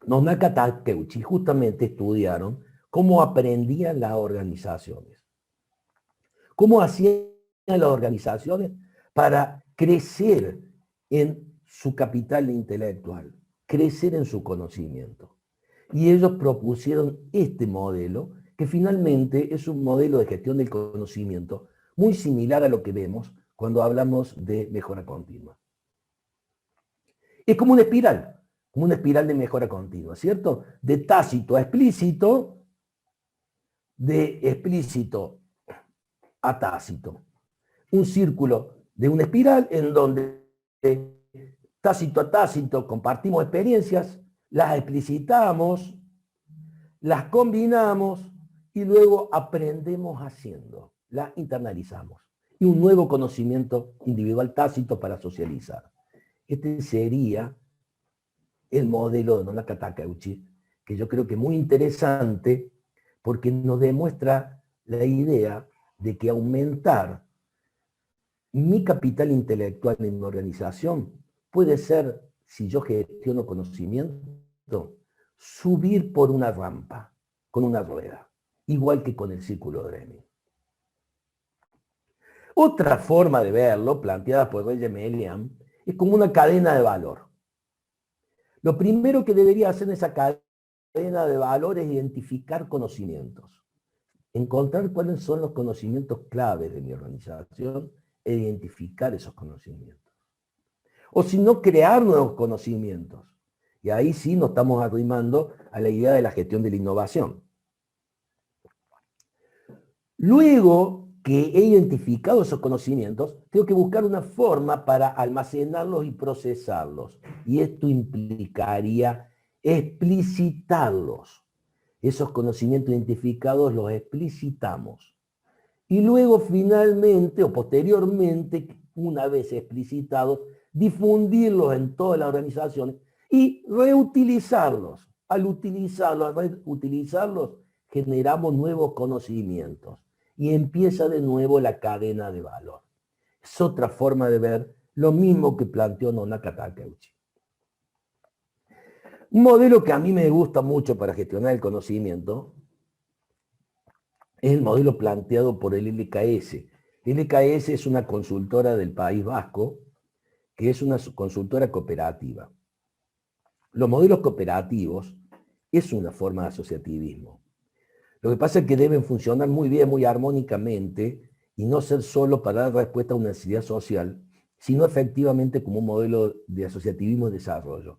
Nonaka Takeuchi justamente estudiaron cómo aprendían las organizaciones, cómo hacían las organizaciones para crecer en su capital intelectual, crecer en su conocimiento. Y ellos propusieron este modelo, que finalmente es un modelo de gestión del conocimiento muy similar a lo que vemos cuando hablamos de mejora continua. Es como una espiral de mejora continua, ¿cierto? De tácito a explícito, de explícito a tácito. Un círculo de una espiral en donde tácito a tácito compartimos experiencias, las explicitamos, las combinamos y luego aprendemos haciendo, las internalizamos. Y un nuevo conocimiento individual tácito para socializar. Este sería el modelo de Nonaka Takeuchi, que yo creo que es muy interesante porque nos demuestra la idea de que aumentar mi capital intelectual en mi organización puede ser, si yo gestiono conocimiento, subir por una rampa, con una rueda, igual que con el círculo de Deming. Otra forma de verlo, planteada por Roger Melian, es como una cadena de valor. Lo primero que debería hacer en esa cadena de valor es identificar conocimientos. Encontrar cuáles son los conocimientos claves de mi organización e identificar esos conocimientos. O si no, crear nuevos conocimientos. Y ahí sí nos estamos arrimando a la idea de la gestión de la innovación. Luego que he identificado esos conocimientos, tengo que buscar una forma para almacenarlos y procesarlos. Y esto implicaría explicitarlos. Esos conocimientos identificados los explicitamos. Y luego finalmente o posteriormente, una vez explicitados, difundirlos en todas las organizaciones y reutilizarlos. Al reutilizarlos, generamos nuevos conocimientos y empieza de nuevo la cadena de valor. Es otra forma de ver lo mismo que planteó Nonaka Takeuchi. Un modelo que a mí me gusta mucho para gestionar el conocimiento es el modelo planteado por el LKS. El LKS es una consultora del País Vasco, que es una consultora cooperativa. Los modelos cooperativos es una forma de asociativismo. Lo que pasa es que deben funcionar muy bien, muy armónicamente, y no ser solo para dar respuesta a una necesidad social, sino efectivamente como un modelo de asociativismo y desarrollo.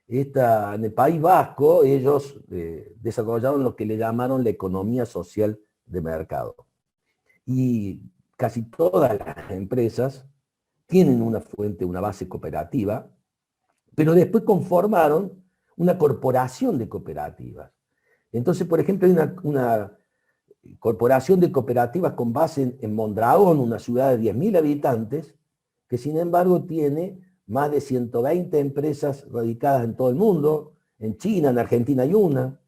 En el País Vasco, ellos desarrollaron lo que le llamaron la economía social de mercado. Y casi todas las empresas tienen una fuente, una base cooperativa, pero después conformaron una corporación de cooperativas. Entonces, por ejemplo, hay una corporación de cooperativas con base en Mondragón, una ciudad de 10.000 habitantes, que sin embargo tiene más de 120 empresas radicadas en todo el mundo, en China, en Argentina hay una,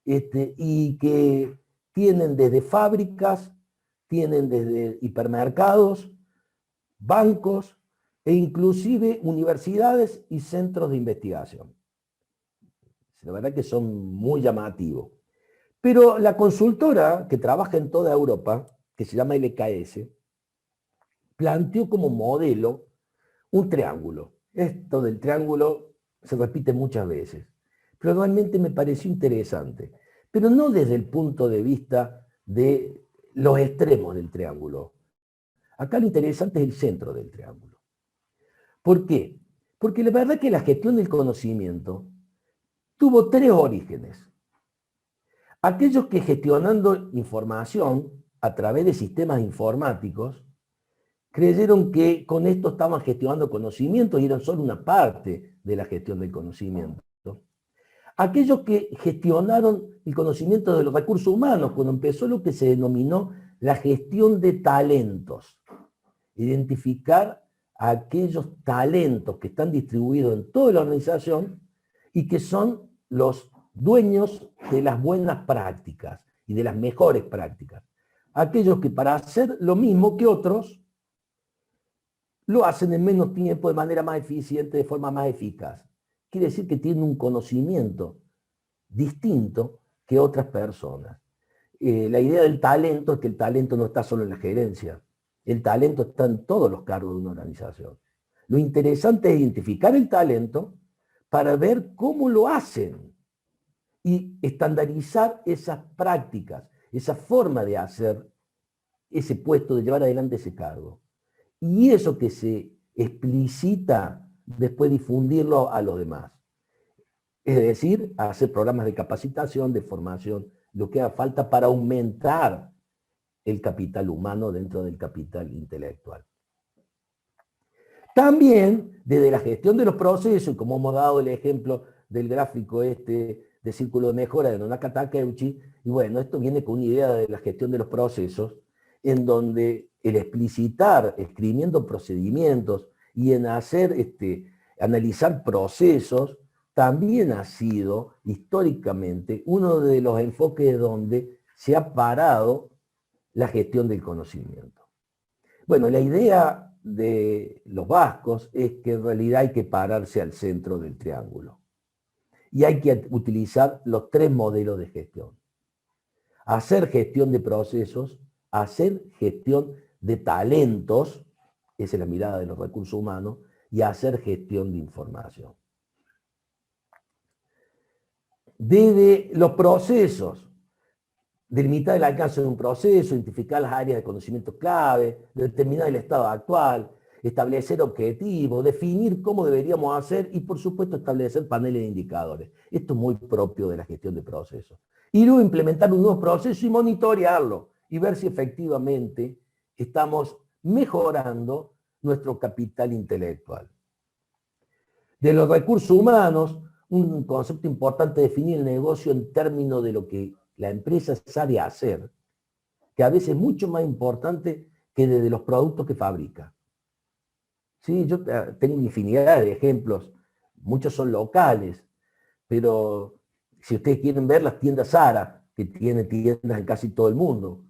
y que tienen desde fábricas, tienen desde hipermercados, bancos e inclusive universidades y centros de investigación. La verdad que son muy llamativos. Pero la consultora que trabaja en toda Europa, que se llama LKS, planteó como modelo un triángulo. Esto del triángulo se repite muchas veces, pero realmente me pareció interesante. Pero no desde el punto de vista de los extremos del triángulo. Acá lo interesante es el centro del triángulo. ¿Por qué? Porque la verdad que la gestión del conocimiento tuvo tres orígenes. Aquellos que gestionando información a través de sistemas informáticos creyeron que con esto estaban gestionando conocimiento y eran solo una parte de la gestión del conocimiento. Aquellos que gestionaron el conocimiento de los recursos humanos, cuando empezó lo que se denominó la gestión de talentos. Identificar a aquellos talentos que están distribuidos en toda la organización y que son los dueños de las buenas prácticas y de las mejores prácticas. Aquellos que para hacer lo mismo que otros, lo hacen en menos tiempo, de manera más eficiente, de forma más eficaz. Quiere decir que tienen un conocimiento distinto que otras personas. La idea del talento es que el talento no está solo en la gerencia, el talento está en todos los cargos de una organización. Lo interesante es identificar el talento para ver cómo lo hacen y estandarizar esas prácticas, esa forma de hacer ese puesto, de llevar adelante ese cargo. Y eso que se explicita, después difundirlo a los demás. Es decir, hacer programas de capacitación, de formación, lo que haga falta para aumentar el capital humano dentro del capital intelectual. También, desde la gestión de los procesos, como hemos dado el ejemplo del gráfico de círculo de mejora de Nonaka Takeuchi, y bueno, esto viene con una idea de la gestión de los procesos, en donde el explicitar, escribiendo procedimientos y en hacer, analizar procesos, también ha sido históricamente uno de los enfoques donde se ha parado la gestión del conocimiento. Bueno, la idea de los vascos es que en realidad hay que pararse al centro del triángulo. Y hay que utilizar los 3 modelos de gestión. Hacer gestión de procesos, hacer gestión de talentos, esa es la mirada de los recursos humanos, y hacer gestión de información. Desde los procesos, delimitar el alcance de un proceso, identificar las áreas de conocimiento clave, determinar el estado actual, establecer objetivos, definir cómo deberíamos hacer y, por supuesto, establecer paneles de indicadores. Esto es muy propio de la gestión de procesos. Y luego implementar un nuevo proceso y monitorearlo y ver si efectivamente estamos mejorando nuestro capital intelectual. De los recursos humanos, un concepto importante es definir el negocio en términos de lo que la empresa sabe hacer, que a veces es mucho más importante que desde los productos que fabrica. Sí, yo tengo infinidad de ejemplos, muchos son locales, pero si ustedes quieren ver las tiendas Zara, que tiene tiendas en casi todo el mundo,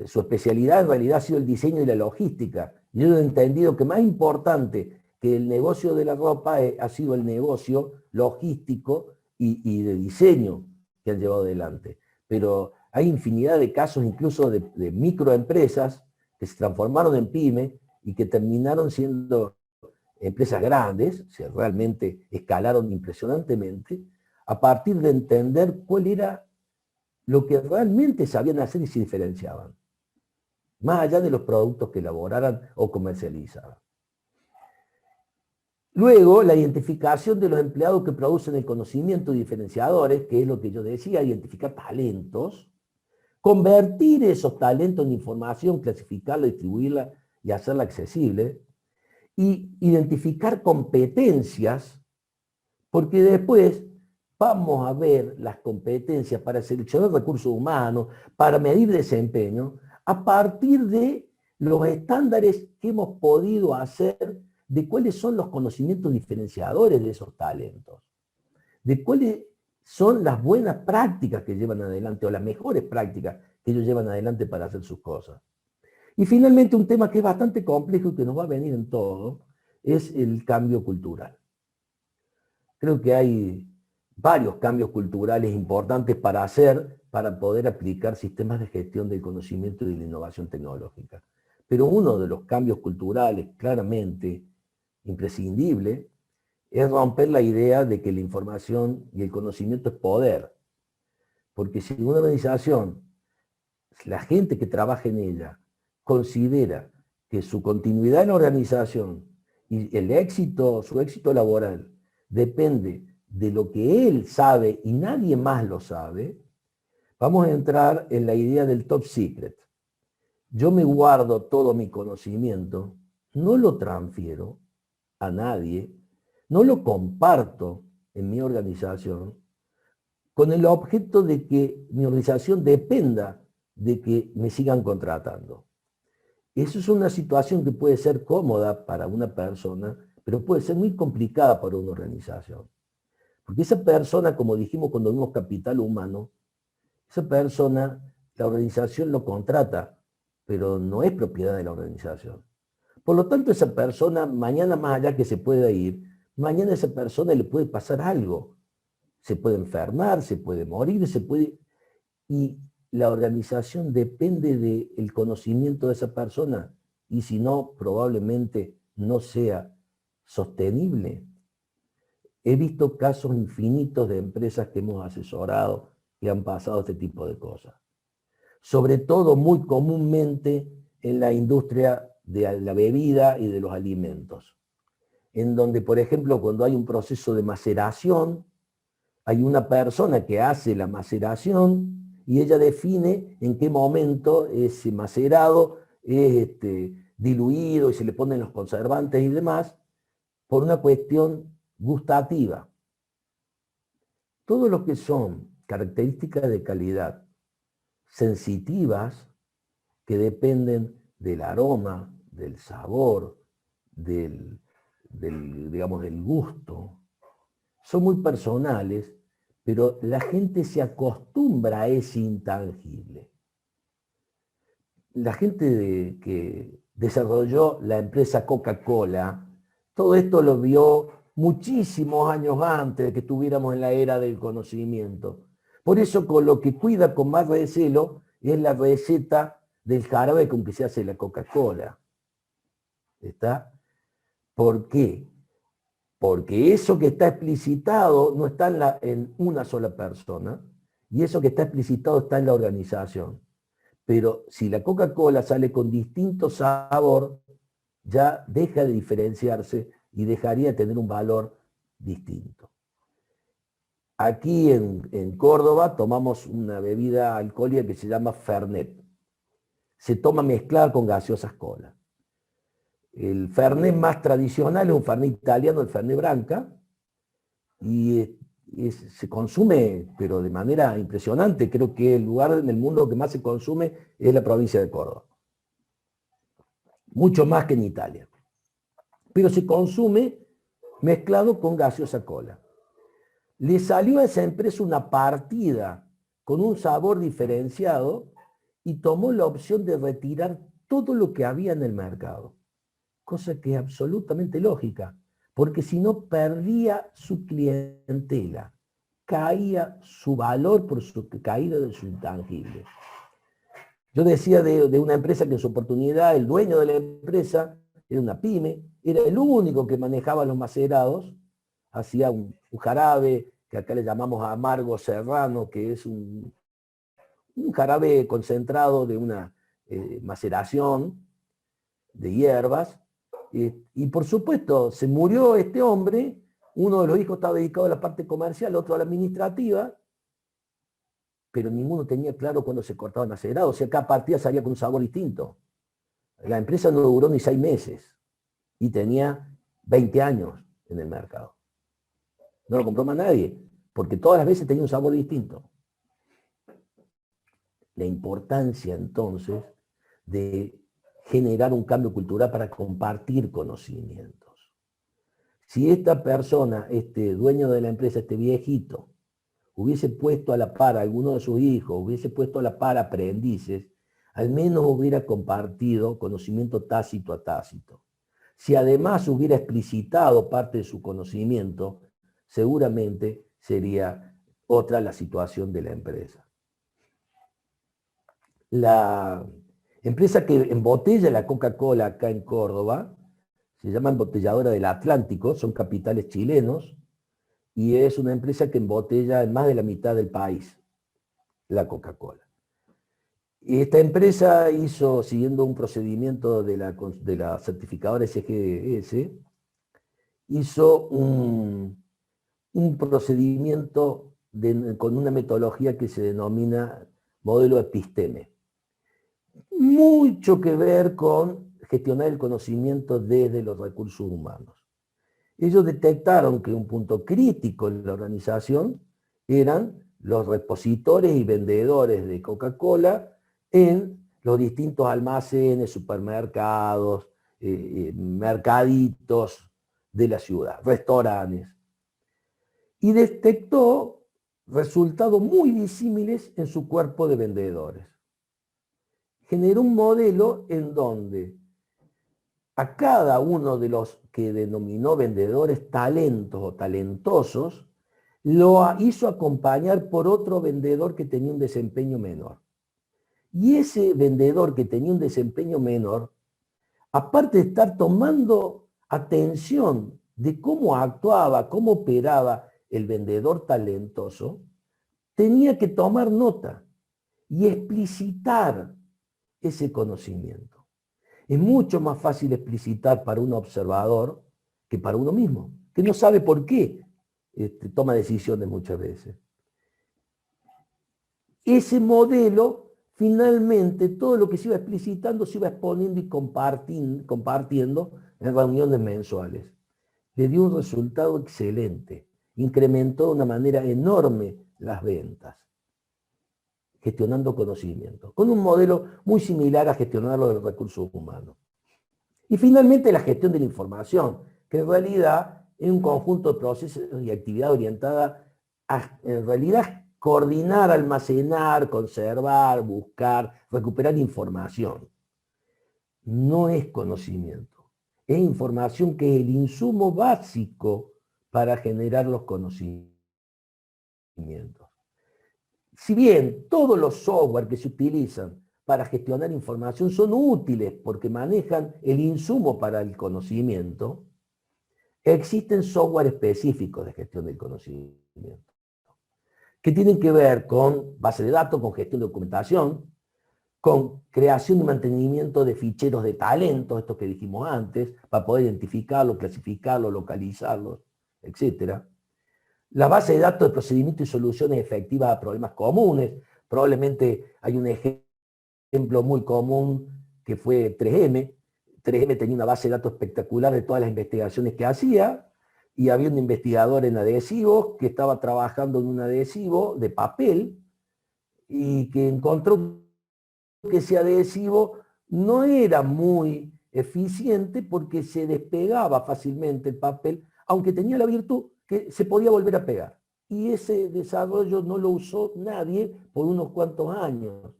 su especialidad en realidad ha sido el diseño y la logística. Yo he entendido que más importante que el negocio de la ropa ha sido el negocio logístico y de diseño que han llevado adelante. Pero hay infinidad de casos incluso de microempresas que se transformaron en pyme y que terminaron siendo empresas grandes, o sea, realmente escalaron impresionantemente, a partir de entender cuál era lo que realmente sabían hacer y se diferenciaban, más allá de los productos que elaboraran o comercializaban. Luego, la identificación de los empleados que producen el conocimiento y diferenciadores, que es lo que yo decía, identificar talentos, convertir esos talentos en información, clasificarla, distribuirla y hacerla accesible, y identificar competencias, porque después vamos a ver las competencias para seleccionar recursos humanos, para medir desempeño, a partir de los estándares que hemos podido hacer de cuáles son los conocimientos diferenciadores de esos talentos, de cuáles son las buenas prácticas que llevan adelante o las mejores prácticas que ellos llevan adelante para hacer sus cosas. Y finalmente un tema que es bastante complejo y que nos va a venir en todo, es el cambio cultural. Creo que hay varios cambios culturales importantes para hacer para poder aplicar sistemas de gestión del conocimiento y de la innovación tecnológica. Pero uno de los cambios culturales claramente imprescindible es romper la idea de que la información y el conocimiento es poder. Porque si una organización, la gente que trabaja en ella, considera que su continuidad en la organización y el éxito, su éxito laboral, depende de lo que él sabe y nadie más lo sabe, vamos a entrar en la idea del top secret. Yo me guardo todo mi conocimiento, no lo transfiero a nadie, no lo comparto en mi organización, con el objeto de que mi organización dependa de que me sigan contratando. Eso es una situación que puede ser cómoda para una persona, pero puede ser muy complicada para una organización. Porque esa persona, como dijimos cuando vimos capital humano, esa persona, la organización lo contrata, pero no es propiedad de la organización. Por lo tanto, esa persona, mañana más allá que se pueda ir, mañana a esa persona le puede pasar algo. se puede enfermar, se puede morir, y la organización depende del conocimiento de esa persona, y si no, probablemente no sea sostenible. He visto casos infinitos de empresas que hemos asesorado que han pasado este tipo de cosas. Sobre todo muy comúnmente en la industria de la bebida y de los alimentos, en donde, por ejemplo, cuando hay un proceso de maceración, hay una persona que hace la maceración y ella define en qué momento ese macerado es diluido y se le ponen los conservantes y demás, por una cuestión gustativa. Todo lo que son características de calidad sensitivas que dependen del aroma, del sabor, digamos, del gusto, son muy personales, pero la gente se acostumbra a ese intangible. La gente que desarrolló la empresa Coca-Cola, todo esto lo vio muchísimos años antes de que estuviéramos en la era del conocimiento. Por eso, con lo que cuida con más recelo es la receta del jarabe con que se hace la Coca-Cola. ¿Está? ¿Por qué? Porque eso que está explicitado no está en una sola persona, y eso que está explicitado está en la organización. Pero si la Coca-Cola sale con distinto sabor, ya deja de diferenciarse y dejaría de tener un valor distinto. Aquí en Córdoba tomamos una bebida alcohólica que se llama Fernet. Se toma mezclada con gaseosas cola. El Fernet más tradicional es un Fernet italiano, el Fernet Branca, y se consume, pero de manera impresionante. Creo que el lugar en el mundo que más se consume es la provincia de Córdoba. Mucho más que en Italia. Pero se consume mezclado con gaseosa cola. Le salió a esa empresa una partida con un sabor diferenciado y tomó la opción de retirar todo lo que había en el mercado. Cosa que es absolutamente lógica, porque si no perdía su clientela, caía su valor por su caída de su intangible. Yo decía de una empresa que en su oportunidad el dueño de la empresa era una pyme, era el único que manejaba los macerados, hacía un jarabe que acá le llamamos amargo serrano, que es un jarabe concentrado de una maceración de hierbas. Y por supuesto, se murió este hombre, uno de los hijos estaba dedicado a la parte comercial, otro a la administrativa, pero ninguno tenía claro cuándo se cortaba el macerado, o sea, cada partida salía con un sabor distinto. La empresa no duró ni 6 meses y tenía 20 años en el mercado. No lo compró más nadie, porque todas las veces tenía un sabor distinto. La importancia entonces de generar un cambio cultural para compartir conocimientos. Si esta persona, este dueño de la empresa, este viejito, hubiese puesto a la par a alguno de sus hijos, hubiese puesto a la par aprendices, al menos hubiera compartido conocimiento tácito a tácito. Si además hubiera explicitado parte de su conocimiento, seguramente sería otra la situación de la empresa. La empresa que embotella la Coca-Cola acá en Córdoba se llama Embotelladora del Atlántico, son capitales chilenos, y es una empresa que embotella en más de la mitad del país la Coca-Cola. Esta empresa hizo, siguiendo un procedimiento de la certificadora SGS, hizo un procedimiento con una metodología que se denomina modelo episteme. Mucho que ver con gestionar el conocimiento desde los recursos humanos. Ellos detectaron que un punto crítico en la organización eran los repositores y vendedores de Coca-Cola en los distintos almacenes, supermercados, mercaditos de la ciudad, restaurantes. Y detectó resultados muy disímiles en su cuerpo de vendedores. Generó un modelo en donde a cada uno de los que denominó vendedores talentos o talentosos, lo hizo acompañar por otro vendedor que tenía un desempeño menor. Y ese vendedor que tenía un desempeño menor, aparte de estar tomando atención de cómo actuaba, cómo operaba el vendedor talentoso, tenía que tomar nota y explicitar ese conocimiento. Es mucho más fácil explicitar para un observador que para uno mismo, que no sabe por qué toma decisiones muchas veces. Ese modelo, finalmente, todo lo que se iba explicitando se iba exponiendo y compartiendo en reuniones mensuales. Le dio un resultado excelente, incrementó de una manera enorme las ventas, gestionando conocimiento, con un modelo muy similar a gestionar los recursos humanos. Y finalmente la gestión de la información, que en realidad es un conjunto de procesos y actividad orientada a, en realidad, coordinar, almacenar, conservar, buscar, recuperar información. No es conocimiento, es información que es el insumo básico para generar los conocimientos. Si bien todos los software que se utilizan para gestionar información son útiles porque manejan el insumo para el conocimiento, existen software específicos de gestión del conocimiento, que tienen que ver con base de datos, con gestión de documentación, con creación y mantenimiento de ficheros de talentos, esto que dijimos antes, para poder identificarlos, clasificarlos, localizarlos, etc. La base de datos de procedimientos y soluciones efectivas a problemas comunes. Probablemente hay un ejemplo muy común que fue 3M. 3M tenía una base de datos espectacular de todas las investigaciones que hacía, y había un investigador en adhesivos que estaba trabajando en un adhesivo de papel y que encontró que ese adhesivo no era muy eficiente porque se despegaba fácilmente el papel, aunque tenía la virtud que se podía volver a pegar. Y ese desarrollo no lo usó nadie por unos cuantos años.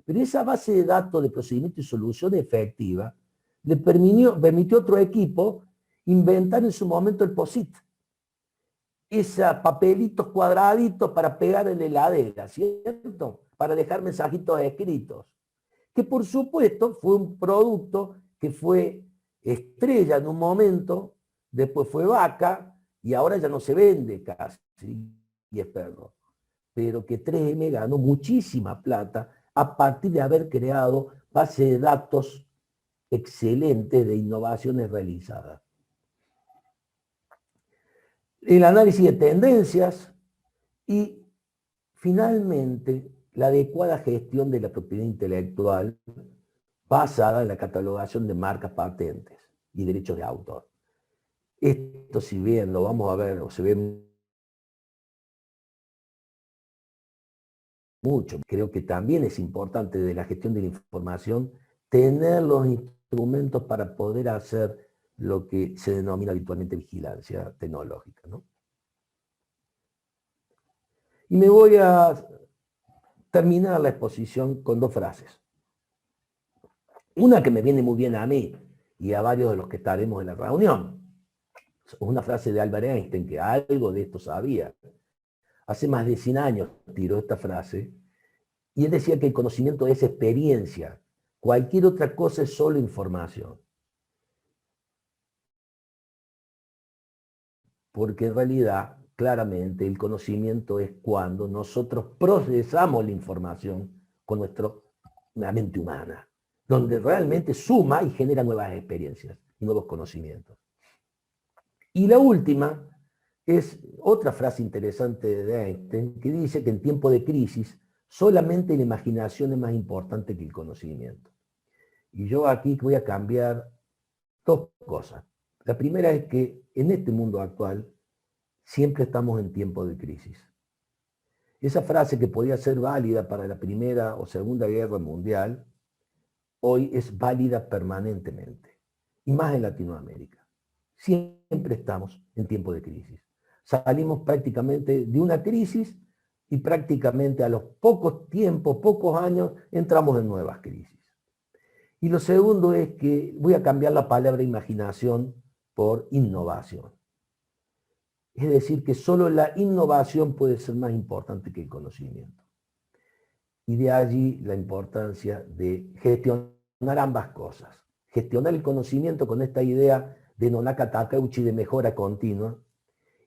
Pero esa base de datos de procedimiento y solución efectiva le permitió a otro equipo inventar en su momento el POSIT. Esos papelitos cuadraditos para pegar en la heladera, ¿cierto? Para dejar mensajitos escritos. Que por supuesto fue un producto que fue estrella en un momento, después fue vaca, y ahora ya no se vende casi, y es perro. Pero que 3M ganó muchísima plata a partir de haber creado base de datos excelentes de innovaciones realizadas. El análisis de tendencias y, finalmente, la adecuada gestión de la propiedad intelectual basada en la catalogación de marcas, patentes y derechos de autor. Esto, si bien lo vamos a ver o se ve mucho, creo que también es importante de la gestión de la información tener los instrumentos para poder hacer lo que se denomina habitualmente vigilancia tecnológica, ¿no? Y me voy a terminar la exposición con dos frases. Una que me viene muy bien a mí y a varios de los que estaremos en la reunión. Una frase de Albert Einstein, que algo de esto sabía. Hace más de 100 años tiró esta frase, y él decía que el conocimiento es experiencia. Cualquier otra cosa es solo información. Porque en realidad, claramente, el conocimiento es cuando nosotros procesamos la información con la mente humana, donde realmente suma y genera nuevas experiencias y nuevos conocimientos. Y la última es otra frase interesante de Einstein, que dice que en tiempo de crisis solamente la imaginación es más importante que el conocimiento. Y yo aquí voy a cambiar dos cosas. La primera es que en este mundo actual siempre estamos en tiempo de crisis. Esa frase que podía ser válida para la Primera o Segunda Guerra Mundial, hoy es válida permanentemente, y más en Latinoamérica. Siempre estamos en tiempo de crisis. Salimos prácticamente de una crisis y prácticamente a los pocos tiempos, pocos años, entramos en nuevas crisis. Y lo segundo es que voy a cambiar la palabra imaginación por innovación. Es decir, que solo la innovación puede ser más importante que el conocimiento. Y de allí la importancia de gestionar ambas cosas. Gestionar el conocimiento con esta idea de Nonaka Takeuchi de mejora continua,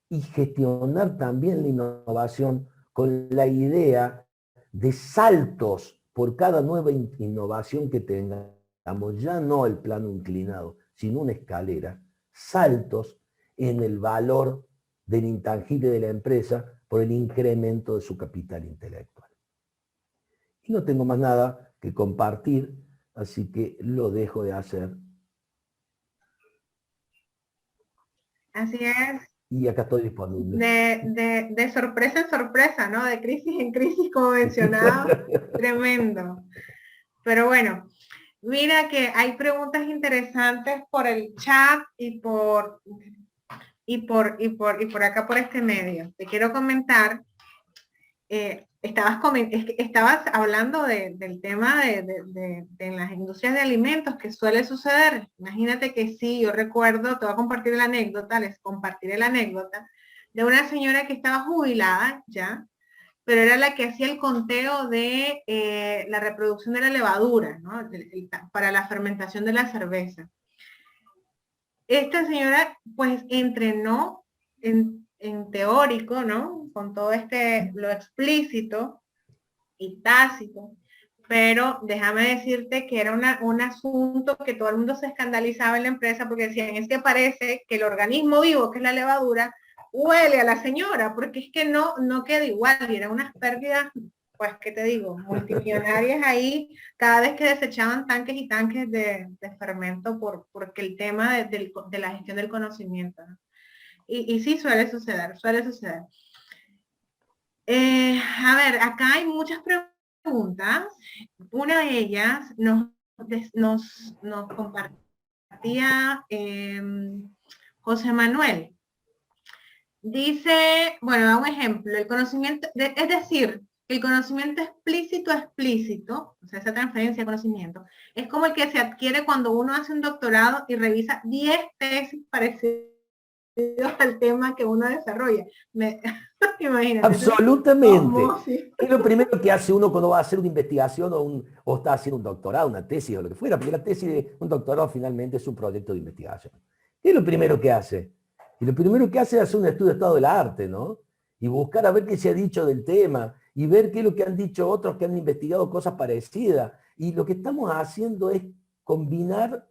y gestionar también la innovación con la idea de saltos por cada nueva innovación que tengamos, ya no el plano inclinado, sino una escalera, saltos en el valor del intangible de la empresa por el incremento de su capital intelectual. Y no tengo más nada que compartir, así que lo dejo de hacer. Así es. Y acá estoy disponible. De sorpresa en sorpresa, ¿no? De crisis en crisis, como mencionaba. Tremendo. Pero bueno, mira que hay preguntas interesantes por el chat y por acá por este medio. Te quiero comentar, estabas hablando del tema de las industrias de alimentos que suele suceder. Imagínate que sí, yo recuerdo, te voy a compartir la anécdota, les compartiré la anécdota de una señora que estaba jubilada ya, pero era la que hacía el conteo de la reproducción de la levadura, ¿no? Para la fermentación de la cerveza. Esta señora pues entrenó en teórico, ¿no? Con todo lo explícito y tácito, pero déjame decirte que era un asunto que todo el mundo se escandalizaba en la empresa porque decían, es que parece que el organismo vivo, que es la levadura, huele a la señora, porque es que no queda igual, y eran unas pérdidas, pues, ¿qué te digo? Multimillonarias ahí, cada vez que desechaban tanques y tanques de fermento porque el tema de la gestión del conocimiento, ¿no? Y sí suele suceder, suele suceder. A ver, acá hay muchas preguntas. Una de ellas nos compartía José Manuel. Dice, bueno, da un ejemplo, el conocimiento, es decir, el conocimiento explícito, o sea, esa transferencia de conocimiento, es como el que se adquiere cuando uno hace un doctorado y revisa 10 tesis parecidas al tema que uno desarrolla. Imagínate. Absolutamente. Es lo primero que hace uno cuando va a hacer una investigación o está haciendo un doctorado, una tesis o lo que fuera, porque la tesis de un doctorado finalmente es un proyecto de investigación. ¿Qué es lo primero que hace? Y lo primero que hace es hacer un estudio de estado del arte, ¿no? Y buscar a ver qué se ha dicho del tema y ver qué es lo que han dicho otros que han investigado cosas parecidas. Y lo que estamos haciendo es combinar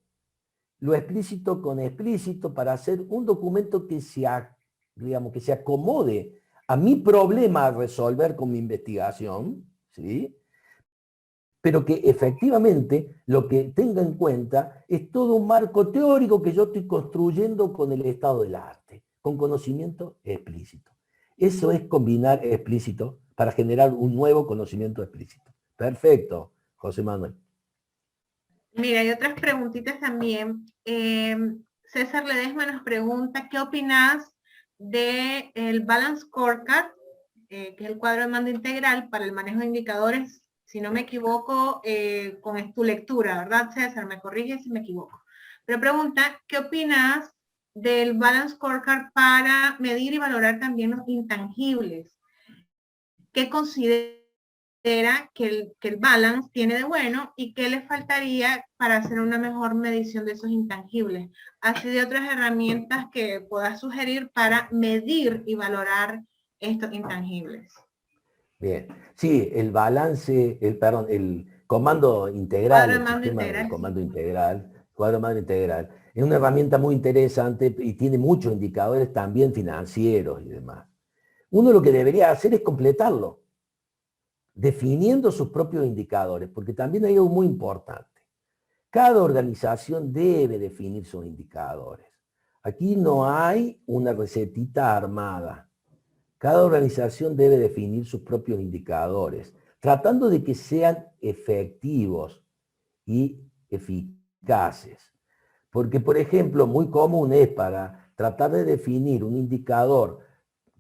lo explícito con explícito para hacer un documento que que se acomode a mi problema a resolver con mi investigación, ¿sí? Pero que efectivamente lo que tenga en cuenta es todo un marco teórico que yo estoy construyendo con el estado del arte, con conocimiento explícito. Eso es combinar explícito para generar un nuevo conocimiento explícito. Perfecto, José Manuel. Mira, hay otras preguntitas también. César Ledesma nos pregunta, ¿qué opinas del Balance Scorecard, que es el cuadro de mando integral para el manejo de indicadores? Si no me equivoco, con tu lectura, ¿verdad, César? Me corrige si me equivoco. Pero pregunta, ¿qué opinas del Balance Scorecard para medir y valorar también los intangibles? ¿Qué considera que el balance tiene de bueno y qué le faltaría para hacer una mejor medición de esos intangibles? Así de otras herramientas que puedas sugerir para medir y valorar estos intangibles. Bien, sí, el balance, el comando integral, el sistema del comando integral, cuadro de mando integral, es una herramienta muy interesante y tiene muchos indicadores también financieros y demás. Uno lo que debería hacer es completarlo, definiendo sus propios indicadores, porque también hay algo muy importante. Cada organización debe definir sus indicadores. Aquí no hay una recetita armada. Cada organización debe definir sus propios indicadores, tratando de que sean efectivos y eficaces. Porque, por ejemplo, muy común es para tratar de definir un indicador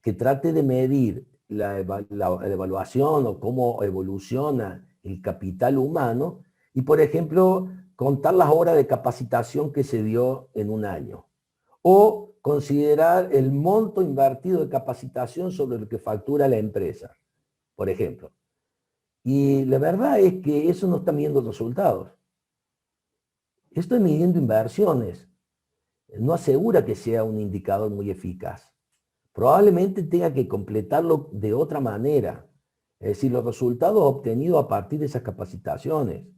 que trate de medir la evaluación o cómo evoluciona el capital humano y, por ejemplo, contar las horas de capacitación que se dio en un año. O considerar el monto invertido de capacitación sobre lo que factura la empresa, por ejemplo. Y la verdad es que eso no está midiendo resultados. Esto es midiendo inversiones. No asegura que sea un indicador muy eficaz. Probablemente tenga que completarlo de otra manera. Es decir, los resultados obtenidos a partir de esas capacitaciones.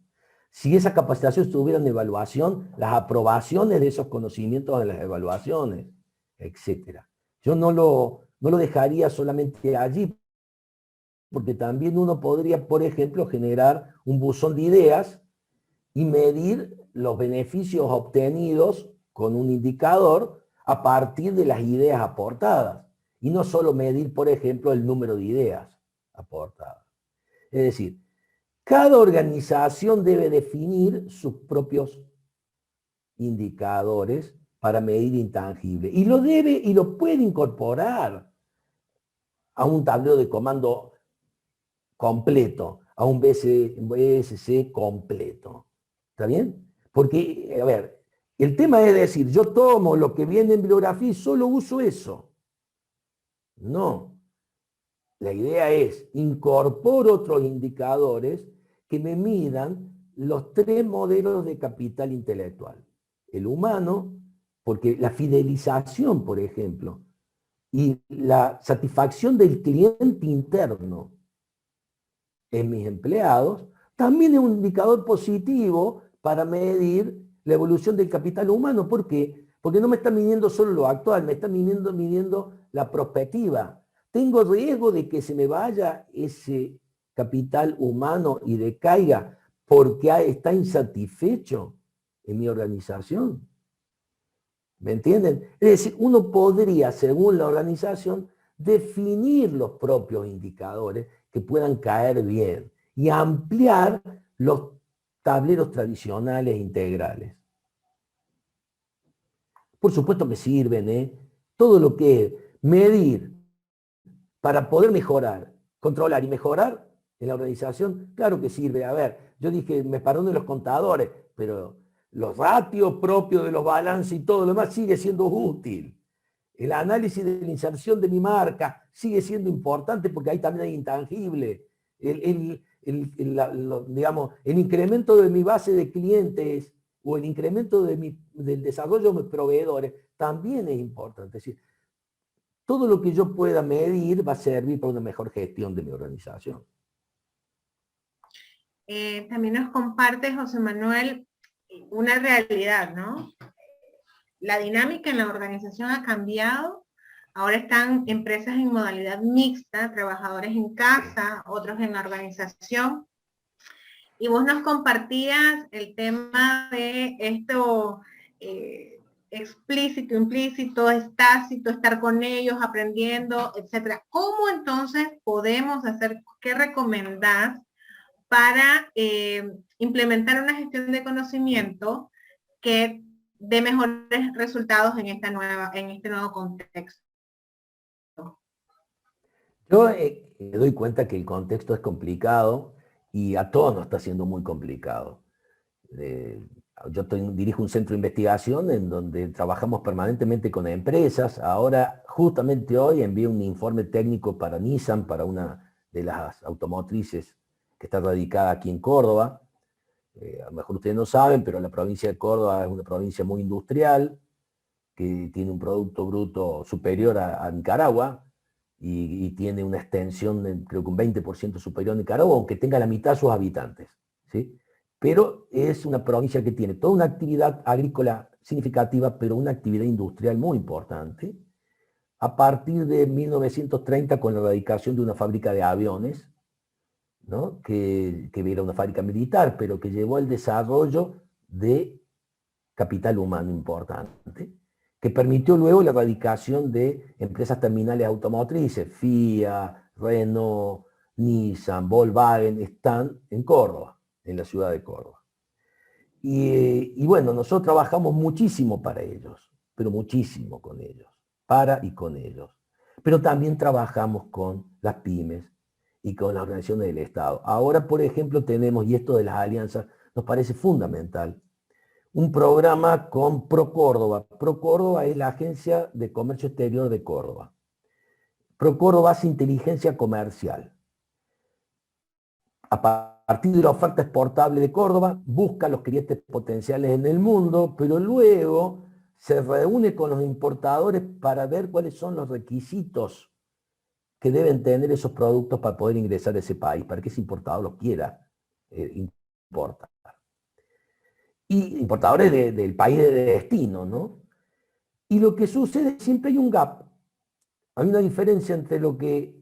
Si esa capacitación estuviera en evaluación, las aprobaciones de esos conocimientos en las evaluaciones, etc. Yo no lo dejaría solamente allí, porque también uno podría, por ejemplo, generar un buzón de ideas y medir los beneficios obtenidos con un indicador a partir de las ideas aportadas. Y no solo medir, por ejemplo, el número de ideas aportadas. Es decir, cada organización debe definir sus propios indicadores para medir intangible. Y lo debe y lo puede incorporar a un tablero de comando completo, a un BSC completo. ¿Está bien? Porque, a ver, el tema es decir, yo tomo lo que viene en bibliografía y solo uso eso. No. La idea es incorporar otros indicadores que me midan los 3 modelos de capital intelectual. El humano, porque la fidelización, por ejemplo, y la satisfacción del cliente interno en mis empleados, también es un indicador positivo para medir la evolución del capital humano. ¿Por qué? Porque no me está midiendo solo lo actual, me está midiendo la prospectiva. Tengo riesgo de que se me vaya ese capital humano y decaiga porque está insatisfecho en mi organización. ¿Me entienden? Es decir, uno podría, según la organización, definir los propios indicadores que puedan caer bien y ampliar los tableros tradicionales e integrales. Por supuesto que sirven, todo lo que es medir para poder mejorar, controlar y mejorar en la organización, claro que sirve. A ver, yo dije, me perdonen los contadores, pero los ratios propios de los balances y todo lo demás sigue siendo útil. El análisis de la inserción de mi marca sigue siendo importante porque ahí también hay intangible. Digamos, el incremento de mi base de clientes o el incremento del desarrollo de mis proveedores también es importante. Es decir, todo lo que yo pueda medir va a servir para una mejor gestión de mi organización. También nos comparte José Manuel una realidad, ¿no? La dinámica en la organización ha cambiado. Ahora están empresas en modalidad mixta, trabajadores en casa, otros en la organización. Y vos nos compartías el tema de esto explícito, implícito, es tácito, estar con ellos, aprendiendo, etcétera. ¿Cómo entonces podemos hacer, qué recomendás para implementar una gestión de conocimiento que dé mejores resultados en este nuevo contexto? Yo me doy cuenta que el contexto es complicado y a todos nos está siendo muy complicado. Yo dirijo un centro de investigación en donde trabajamos permanentemente con empresas. Ahora, justamente hoy, envié un informe técnico para Nissan, para una de las automotrices que está radicada aquí en Córdoba. A lo mejor ustedes no saben, pero la provincia de Córdoba es una provincia muy industrial, que tiene un Producto Bruto superior a Nicaragua, y tiene una extensión, creo que un 20% superior a Nicaragua, aunque tenga la mitad de sus habitantes, ¿sí? Pero es una provincia que tiene toda una actividad agrícola significativa, pero una actividad industrial muy importante. A partir de 1930, con la erradicación de una fábrica de aviones, ¿no? que era una fábrica militar, pero que llevó al desarrollo de capital humano importante, que permitió luego la erradicación de empresas terminales automotrices. Fiat, Renault, Nissan, Volkswagen están en Córdoba, en la ciudad de Córdoba. Y bueno, nosotros trabajamos muchísimo para ellos, pero muchísimo con ellos, para y con ellos. Pero también trabajamos con las pymes y con las organizaciones del Estado. Ahora, por ejemplo, tenemos, y esto de las alianzas nos parece fundamental, un programa con ProCórdoba. ProCórdoba es la Agencia de Comercio Exterior de Córdoba. ProCórdoba hace inteligencia comercial. A partir de la oferta exportable de Córdoba, busca los clientes potenciales en el mundo, pero luego se reúne con los importadores para ver cuáles son los requisitos que deben tener esos productos para poder ingresar a ese país, para que ese importador los quiera importar. Y importadores del país de destino, ¿no? Y lo que sucede es que siempre hay un gap, hay una diferencia entre lo que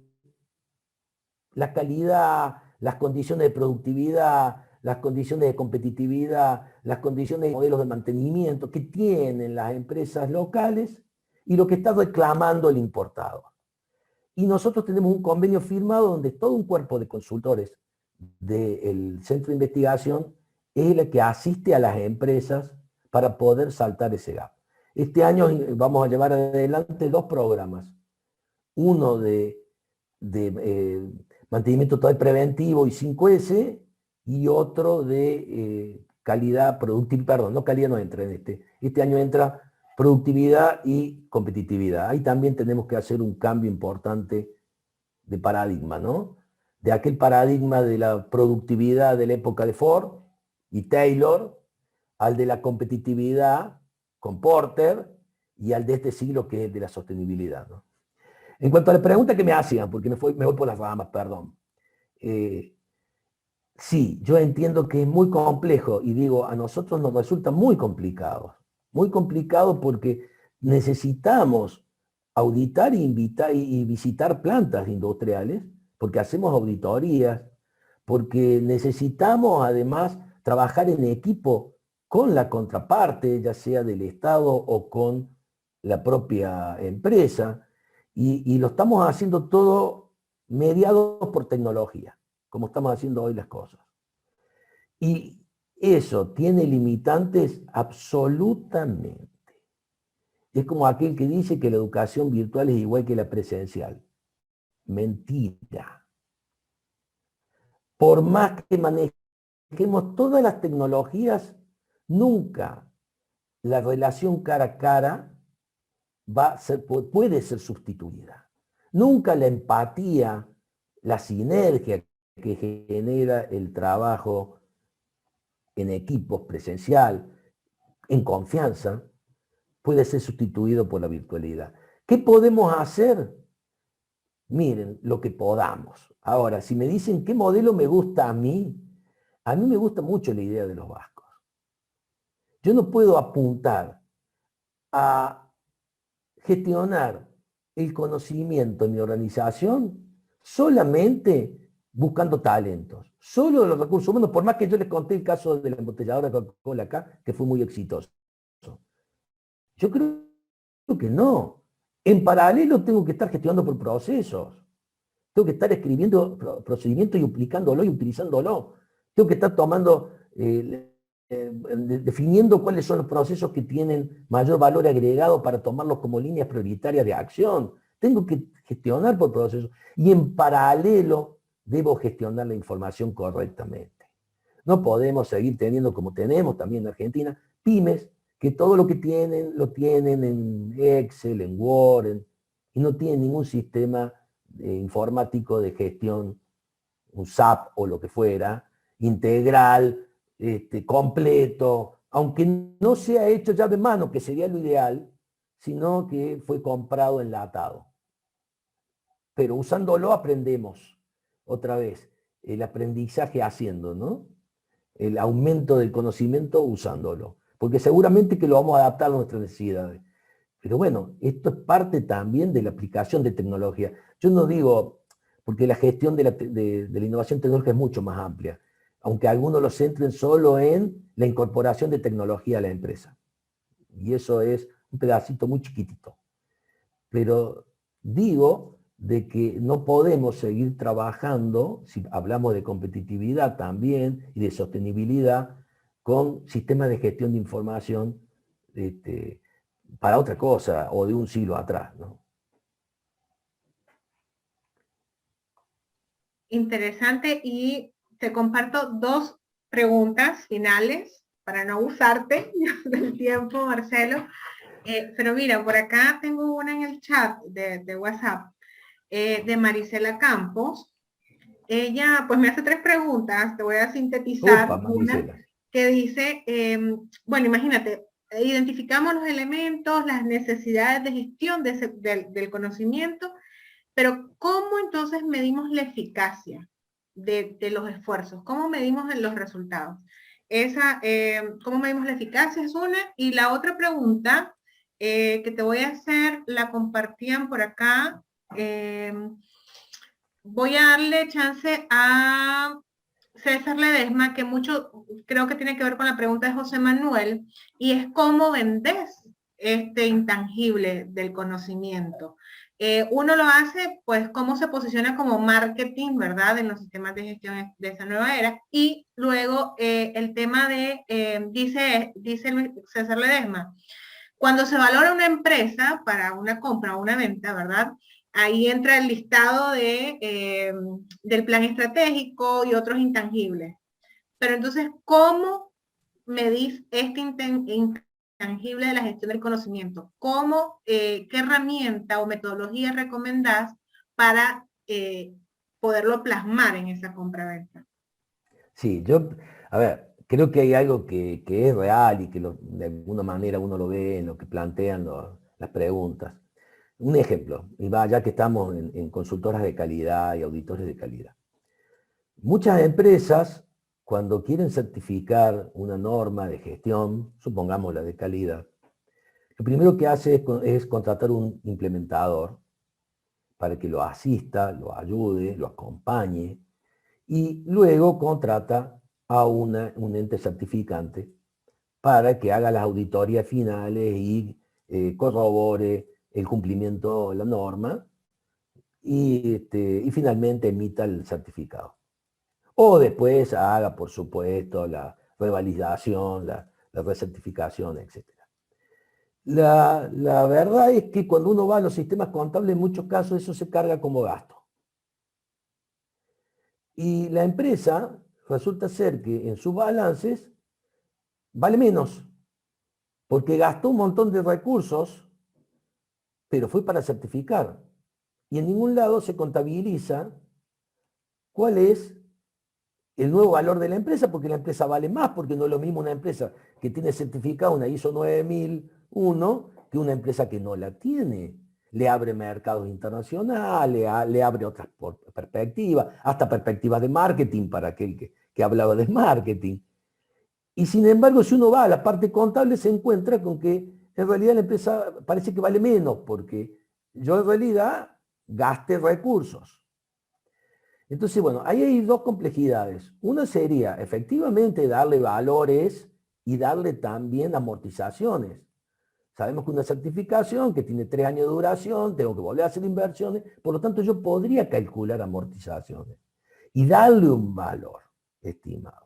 la calidad, las condiciones de productividad, las condiciones de competitividad, las condiciones de modelos de mantenimiento que tienen las empresas locales y lo que está reclamando el importador. Y nosotros tenemos un convenio firmado donde todo un cuerpo de consultores del centro de investigación es el que asiste a las empresas para poder saltar ese gap. Este año vamos a llevar adelante 2 programas. Uno de mantenimiento total preventivo y 5S, y otro de calidad productiva, perdón, no calidad no entra en este. Este año entra productividad y competitividad. Ahí también tenemos que hacer un cambio importante de paradigma, ¿no? De aquel paradigma de la productividad de la época de Ford y Taylor, al de la competitividad con Porter, y al de este siglo que es de la sostenibilidad, ¿no? En cuanto a la pregunta que me hacían, porque me voy por las ramas, perdón. Sí, yo entiendo que es muy complejo y digo, a nosotros nos resulta muy complicado porque necesitamos auditar y visitar plantas industriales, porque hacemos auditorías, porque necesitamos además trabajar en equipo con la contraparte, ya sea del Estado o con la propia empresa, y lo estamos haciendo todo mediados por tecnología, como estamos haciendo hoy las cosas. Y eso tiene limitantes absolutamente. Es como aquel que dice que la educación virtual es igual que la presencial. Mentira. Por más que manejemos todas las tecnologías, nunca la relación cara a cara puede ser sustituida. Nunca la empatía, la sinergia que genera el trabajo en equipos presencial, en confianza, puede ser sustituido por la virtualidad. ¿Qué podemos hacer? Miren, lo que podamos. Ahora, si me dicen qué modelo me gusta a mí me gusta mucho la idea de los vascos. Yo no puedo apuntar a gestionar el conocimiento en mi organización solamente buscando talentos, solo de los recursos humanos, por más que yo les conté el caso de la embotelladora de Coca-Cola acá, que fue muy exitoso. Yo creo que no. En paralelo tengo que estar gestionando por procesos. Tengo que estar escribiendo procedimientos y aplicándolo y utilizándolo. Tengo que estar tomando, definiendo cuáles son los procesos que tienen mayor valor agregado para tomarlos como líneas prioritarias de acción. Tengo que gestionar por procesos. Y en paralelo debo gestionar la información correctamente. No podemos seguir teniendo, como tenemos también en Argentina, pymes que todo lo que tienen, lo tienen en Excel, en Word, y no tienen ningún sistema informático de gestión, un SAP o lo que fuera, integral, completo, aunque no sea hecho ya de mano, que sería lo ideal, sino que fue comprado enlatado. Pero usándolo aprendemos, otra vez, el aprendizaje haciendo, ¿no? El aumento del conocimiento usándolo. Porque seguramente que lo vamos a adaptar a nuestras necesidades. Pero bueno, esto es parte también de la aplicación de tecnología. Yo no digo, porque la gestión de la innovación tecnológica es mucho más amplia, aunque algunos lo centren solo en la incorporación de tecnología a la empresa. Y eso es un pedacito muy chiquitito. Pero digo de que no podemos seguir trabajando, si hablamos de competitividad también y de sostenibilidad, con sistemas de gestión de información para otra cosa o de un siglo atrás, ¿no? Interesante, y te comparto 2 preguntas finales. para no abusarte del tiempo, Marcelo. Pero mira, por acá tengo una en el chat de WhatsApp de Marisela Campos. Ella pues me hace 3 preguntas, te voy a sintetizar. Opa, Una Marisela. que dice, bueno, imagínate, identificamos los elementos, las necesidades de gestión del conocimiento, pero ¿cómo entonces medimos la eficacia de los esfuerzos? ¿Cómo medimos los resultados? ¿Cómo medimos la eficacia? Es una. Y la otra pregunta que te voy a hacer, la compartían por acá. Voy a darle chance a César Ledesma, que mucho creo que tiene que ver con la pregunta de José Manuel, y es cómo vendes este intangible del conocimiento. Uno lo hace, pues, cómo se posiciona como marketing, ¿verdad? En los sistemas de gestión de esa nueva era. Y luego el tema de, dice César Ledesma, cuando se valora una empresa para una compra o una venta, ¿verdad? Ahí entra el listado del plan estratégico y otros intangibles. Pero entonces, ¿cómo medís este intangible de la gestión del conocimiento? ¿Qué herramienta o metodología recomendás para poderlo plasmar en esa compra-venta? Sí, a ver, creo que hay algo que es real y que de alguna manera uno lo ve en lo que plantean las preguntas. Un ejemplo, y ya que estamos en consultoras de calidad y auditores de calidad. Muchas empresas, cuando quieren certificar una norma de gestión, supongamos la de calidad, lo primero que hace es contratar un implementador para que lo asista, lo ayude, lo acompañe, y luego contrata a un ente certificante para que haga las auditorías finales y corrobore el cumplimiento de la norma y finalmente emita el certificado. O después haga, por supuesto, la revalidación, la recertificación, etc. La verdad es que cuando uno va a los sistemas contables, en muchos casos eso se carga como gasto. Y la empresa resulta ser que en sus balances vale menos, porque gastó un montón de recursos, pero fue para certificar. Y en ningún lado se contabiliza cuál es el nuevo valor de la empresa, porque la empresa vale más, porque no es lo mismo una empresa que tiene certificado una ISO 9001 que una empresa que no la tiene. Le abre mercados internacionales, le abre otras perspectivas, hasta perspectivas de marketing para aquel que hablaba de marketing. Y sin embargo, si uno va a la parte contable, se encuentra con que en realidad la empresa parece que vale menos, porque yo en realidad gasté recursos. Entonces, bueno, ahí hay 2 complejidades. Una sería efectivamente darle valores y darle también amortizaciones. Sabemos que una certificación que tiene 3 años de duración, tengo que volver a hacer inversiones, por lo tanto yo podría calcular amortizaciones y darle un valor estimado.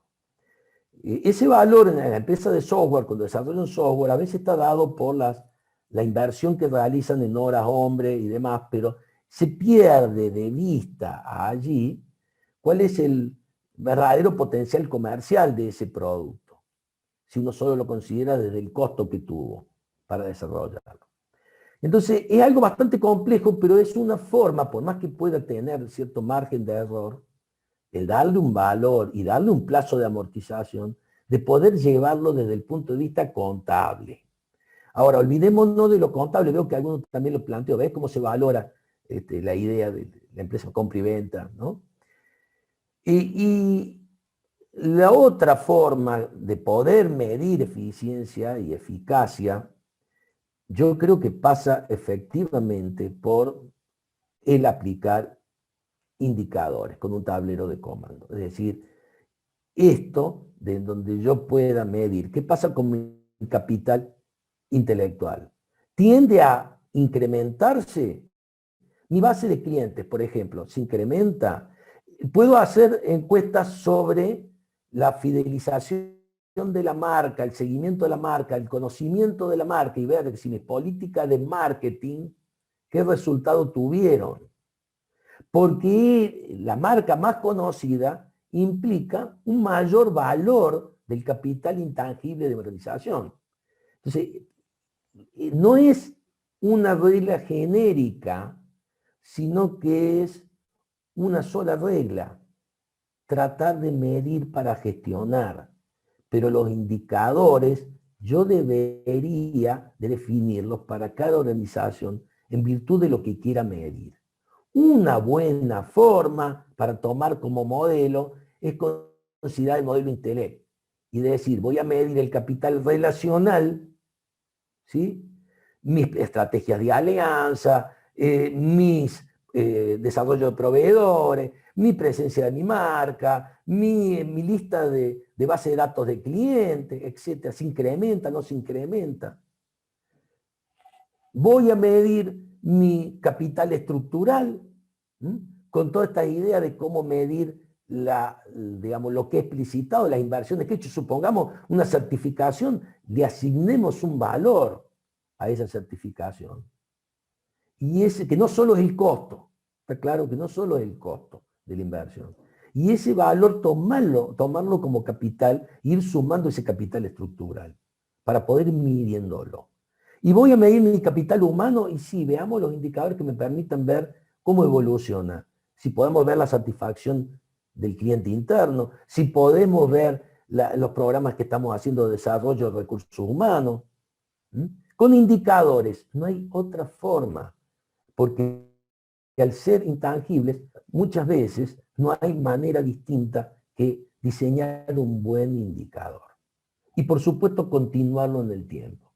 Ese valor en la empresa de software, cuando desarrollan software, a veces está dado por la inversión que realizan en horas hombre y demás, pero se pierde de vista allí cuál es el verdadero potencial comercial de ese producto, si uno solo lo considera desde el costo que tuvo para desarrollarlo. Entonces, es algo bastante complejo, pero es una forma, por más que pueda tener cierto margen de error, el darle un valor y darle un plazo de amortización, de poder llevarlo desde el punto de vista contable. Ahora, olvidémonos de lo contable, veo que algunos también lo planteó, ¿ves cómo se valora la idea de la empresa compra y venta, ¿no? Y la otra forma de poder medir eficiencia y eficacia, yo creo que pasa efectivamente por el aplicar indicadores con un tablero de comando. Es decir, esto de donde yo pueda medir, ¿qué pasa con mi capital intelectual? Tiende a incrementarse. Mi base de clientes, por ejemplo, se incrementa. Puedo hacer encuestas sobre la fidelización de la marca, el seguimiento de la marca, el conocimiento de la marca y ver si mis políticas de marketing, qué resultado tuvieron. Porque la marca más conocida implica un mayor valor del capital intangible de organización. Entonces, no es una regla genérica, sino que es una sola regla: tratar de medir para gestionar, pero los indicadores yo debería de definirlos para cada organización en virtud de lo que quiera medir. Una buena forma para tomar como modelo es considerar el modelo Intelect y decir, voy a medir el capital relacional, ¿sí?, mis estrategias de alianza, mis desarrollo de proveedores, mi presencia de mi marca, mi lista de base de datos de clientes, etc. ¿Se incrementa, no se incrementa? Voy a medir mi capital estructural, ¿m? Con toda esta idea de cómo medir digamos, lo que he explicitado, las inversiones que he hecho. Supongamos una certificación, le asignemos un valor a esa certificación. Y ese que no solo es el costo, está claro que no solo es el costo de la inversión. Y ese valor tomarlo como capital e ir sumando ese capital estructural para poder ir midiéndolo. Y voy a medir mi capital humano y sí, veamos los indicadores que me permitan ver cómo evoluciona. Si podemos ver la satisfacción del cliente interno, si podemos ver los programas que estamos haciendo de desarrollo de recursos humanos, con indicadores. No hay otra forma, porque al ser intangibles, muchas veces no hay manera distinta que diseñar un buen indicador. Y por supuesto continuarlo en el tiempo.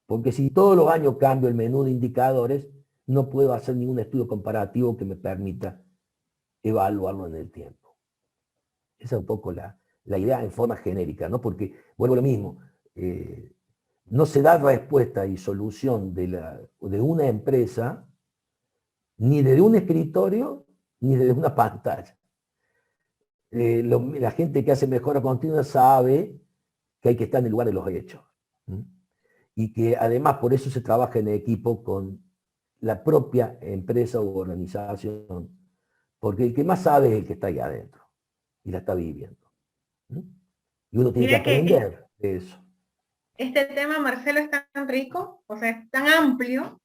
Porque si todos los años cambio el menú de indicadores, no puedo hacer ningún estudio comparativo que me permita evaluarlo en el tiempo. Esa es un poco la idea en forma genérica, ¿no? Porque, vuelvo a lo mismo, no se da respuesta y solución de una empresa ni desde un escritorio ni desde una pantalla. La gente que hace mejora continua sabe que hay que estar en el lugar de los hechos. Y que además por eso se trabaja en equipo con la propia empresa u organización, porque el que más sabe es el que está ahí adentro y la está viviendo. Y uno tiene que aprender de eso. Este tema, Marcelo, es tan rico, o sea, es tan amplio,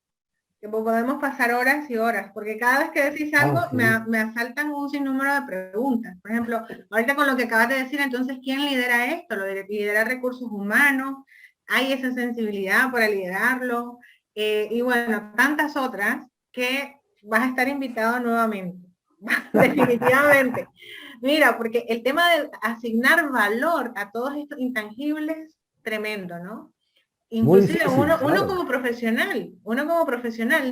que podemos pasar horas y horas, porque cada vez que decís algo Sí. me asaltan un sinnúmero de preguntas. Por ejemplo, ahorita con lo que acabas de decir, entonces, ¿quién lidera esto? ¿Lo lidera recursos humanos? ¿Hay esa sensibilidad para liderarlo? Y bueno, tantas otras que vas a estar invitado nuevamente, definitivamente. Mira, porque el tema de asignar valor a todos estos intangibles, tremendo, ¿no? Inclusive difícil, uno claro. como profesional,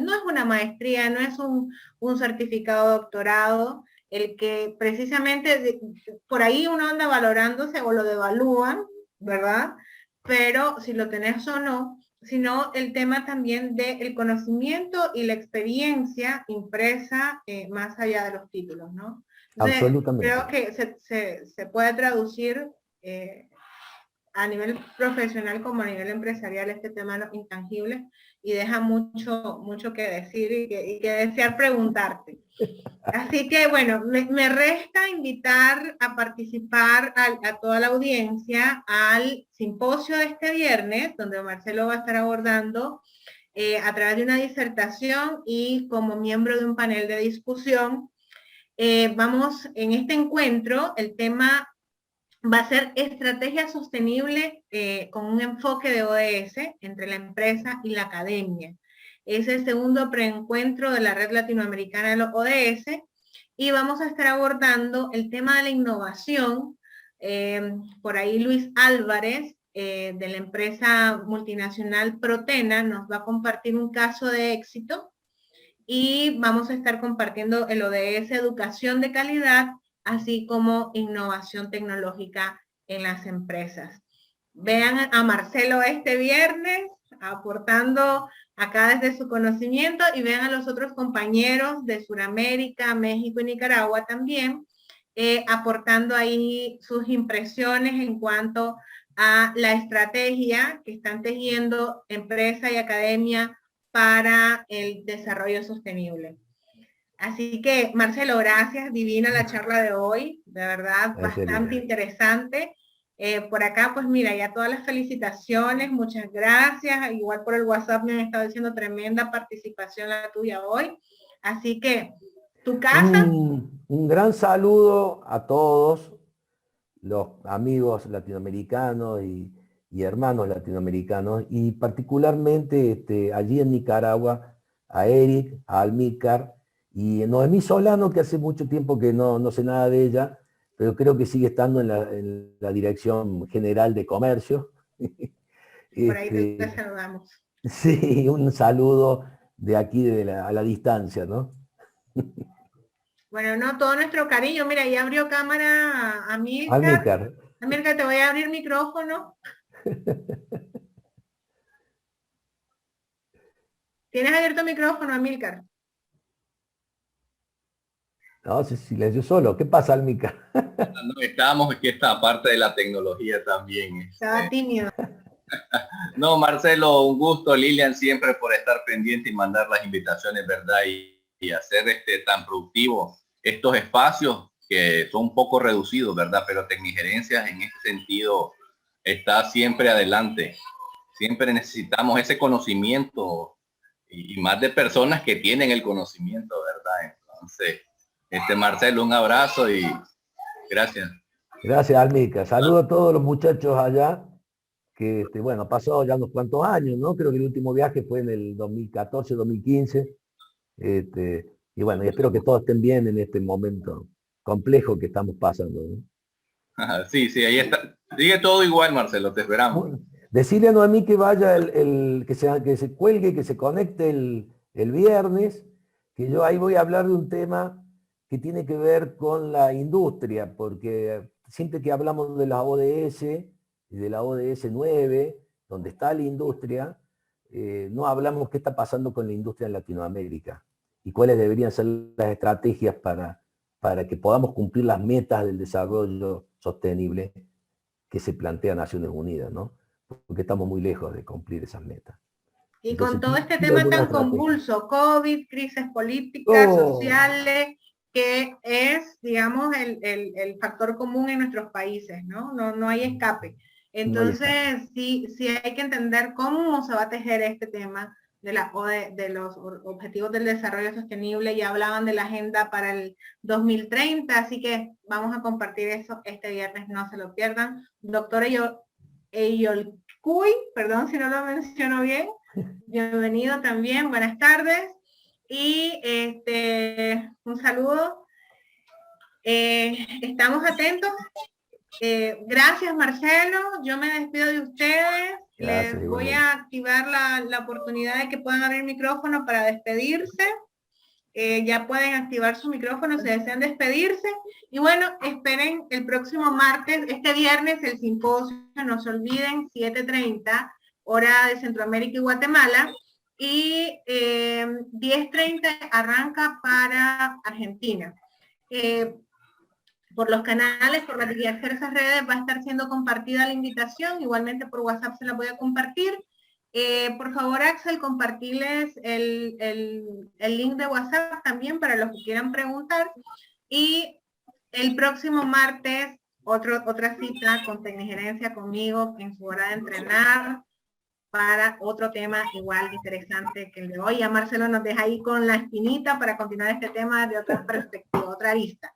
no es una maestría, no es un certificado de doctorado, el que precisamente por ahí uno anda valorándose o lo devalúan, ¿verdad? Pero si lo tenés o no, sino el tema también del conocimiento y la experiencia impresa más allá de los títulos, ¿no? Entonces, Absolutamente. creo que se puede traducir a nivel profesional como a nivel empresarial este tema de los intangibles y deja mucho que decir y que desear preguntarte. Así que bueno, me resta invitar a participar a toda la audiencia al simposio de este viernes, donde Marcelo va a estar abordando a través de una disertación y como miembro de un panel de discusión. Vamos en este encuentro, el tema va a ser estrategia sostenible con un enfoque de ODS entre la empresa y la academia. Es el segundo preencuentro de la Red Latinoamericana de los ODS y vamos a estar abordando el tema de la innovación. Por ahí Luis Álvarez, de la empresa multinacional Protena, nos va a compartir un caso de éxito y vamos a estar compartiendo el ODS Educación de Calidad, así como innovación tecnológica en las empresas. Vean a Marcelo este viernes aportando acá desde su conocimiento y vean a los otros compañeros de Sudamérica, México y Nicaragua también, aportando ahí sus impresiones en cuanto a la estrategia que están tejiendo empresa y academia para el desarrollo sostenible. Así que, Marcelo, gracias, divina la charla de hoy, de verdad, bastante interesante. Por acá, pues mira, ya todas las felicitaciones, muchas gracias. Igual por el WhatsApp me han estado diciendo tremenda participación la tuya hoy. Así que, tu casa. Un gran saludo a todos los amigos latinoamericanos y hermanos latinoamericanos, y particularmente allí en Nicaragua, a Eric, a Almícar y a Noemí Solano, que hace mucho tiempo que no sé nada de ella, pero creo que sigue estando en la Dirección General de Comercio. Por ahí te saludamos. Sí, un saludo de aquí a la distancia, ¿no? Bueno, no, todo nuestro cariño. Mira, ahí abrió cámara a Amílcar. Almícar. Amílcar, te voy a abrir micrófono. ¿Tienes abierto el micrófono, Amílcar? No, se silenció solo. ¿Qué pasa, Almícar? No, estábamos aquí, esta parte de la tecnología también. Estaba tímido. No, Marcelo, un gusto, Lilian, siempre por estar pendiente y mandar las invitaciones, ¿verdad? Y hacer tan productivo estos espacios que son un poco reducidos, ¿verdad? Pero Tecnigerencias en este sentido está siempre adelante. Siempre necesitamos ese conocimiento y más de personas que tienen el conocimiento, ¿verdad? Entonces, Marcelo, un abrazo y gracias. Gracias, Almícar. Saludo a todos los muchachos allá, que bueno, pasó ya unos cuantos años, ¿no? Creo que el último viaje fue en el 2014, 2015. Y bueno, y espero que todos estén bien en este momento complejo que estamos pasando, ¿no? Sí, ahí está. Sigue todo igual, Marcelo, te esperamos. Bueno, decirle a Noemí que vaya que se cuelgue, que se conecte el viernes, que yo ahí voy a hablar de un tema que tiene que ver con la industria, porque siempre que hablamos de la ODS y de la ODS 9, donde está la industria, no hablamos qué está pasando con la industria en Latinoamérica y cuáles deberían ser las estrategias para que podamos cumplir las metas del desarrollo sostenible que se plantea Naciones Unidas, ¿no? Porque estamos muy lejos de cumplir esas metas. Y Entonces, con todo este tema tan convulso, COVID, crisis políticas, sociales, que es, digamos, el factor común en nuestros países, ¿no? No hay escape. Entonces, sí hay que entender cómo se va a tejer este tema de los Objetivos del Desarrollo Sostenible. Ya hablaban de la agenda para el 2030, así que vamos a compartir eso este viernes, no se lo pierdan. Doctora Eyolcuy, perdón si no lo menciono bien, bienvenido también, buenas tardes. Y un saludo. Estamos atentos. Gracias, Marcelo. Yo me despido de ustedes. Gracias, les voy a activar la oportunidad de que puedan abrir micrófono para despedirse. Ya pueden activar su micrófono si desean despedirse. Y bueno, esperen el próximo martes, este viernes, el simposio, no se olviden, 7:30, hora de Centroamérica y Guatemala. Y 10:30 arranca para Argentina. Por los canales, por las diversas redes va a estar siendo compartida la invitación, igualmente por WhatsApp se la voy a compartir. Por favor, Axel, compartirles el link de WhatsApp también para los que quieran preguntar. Y el próximo martes, otra cita con Tecnigerencia conmigo en su hora de entrenar para otro tema igual interesante que el de hoy. Ya Marcelo nos deja ahí con la espinita para continuar este tema de otra perspectiva, otra vista.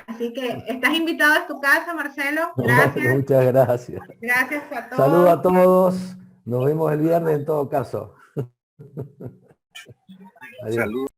Así que estás invitado a tu casa, Marcelo. Gracias. Muchas gracias. Gracias a todos. Saludos a todos. Nos vemos el viernes en todo caso. Adiós. Saludos.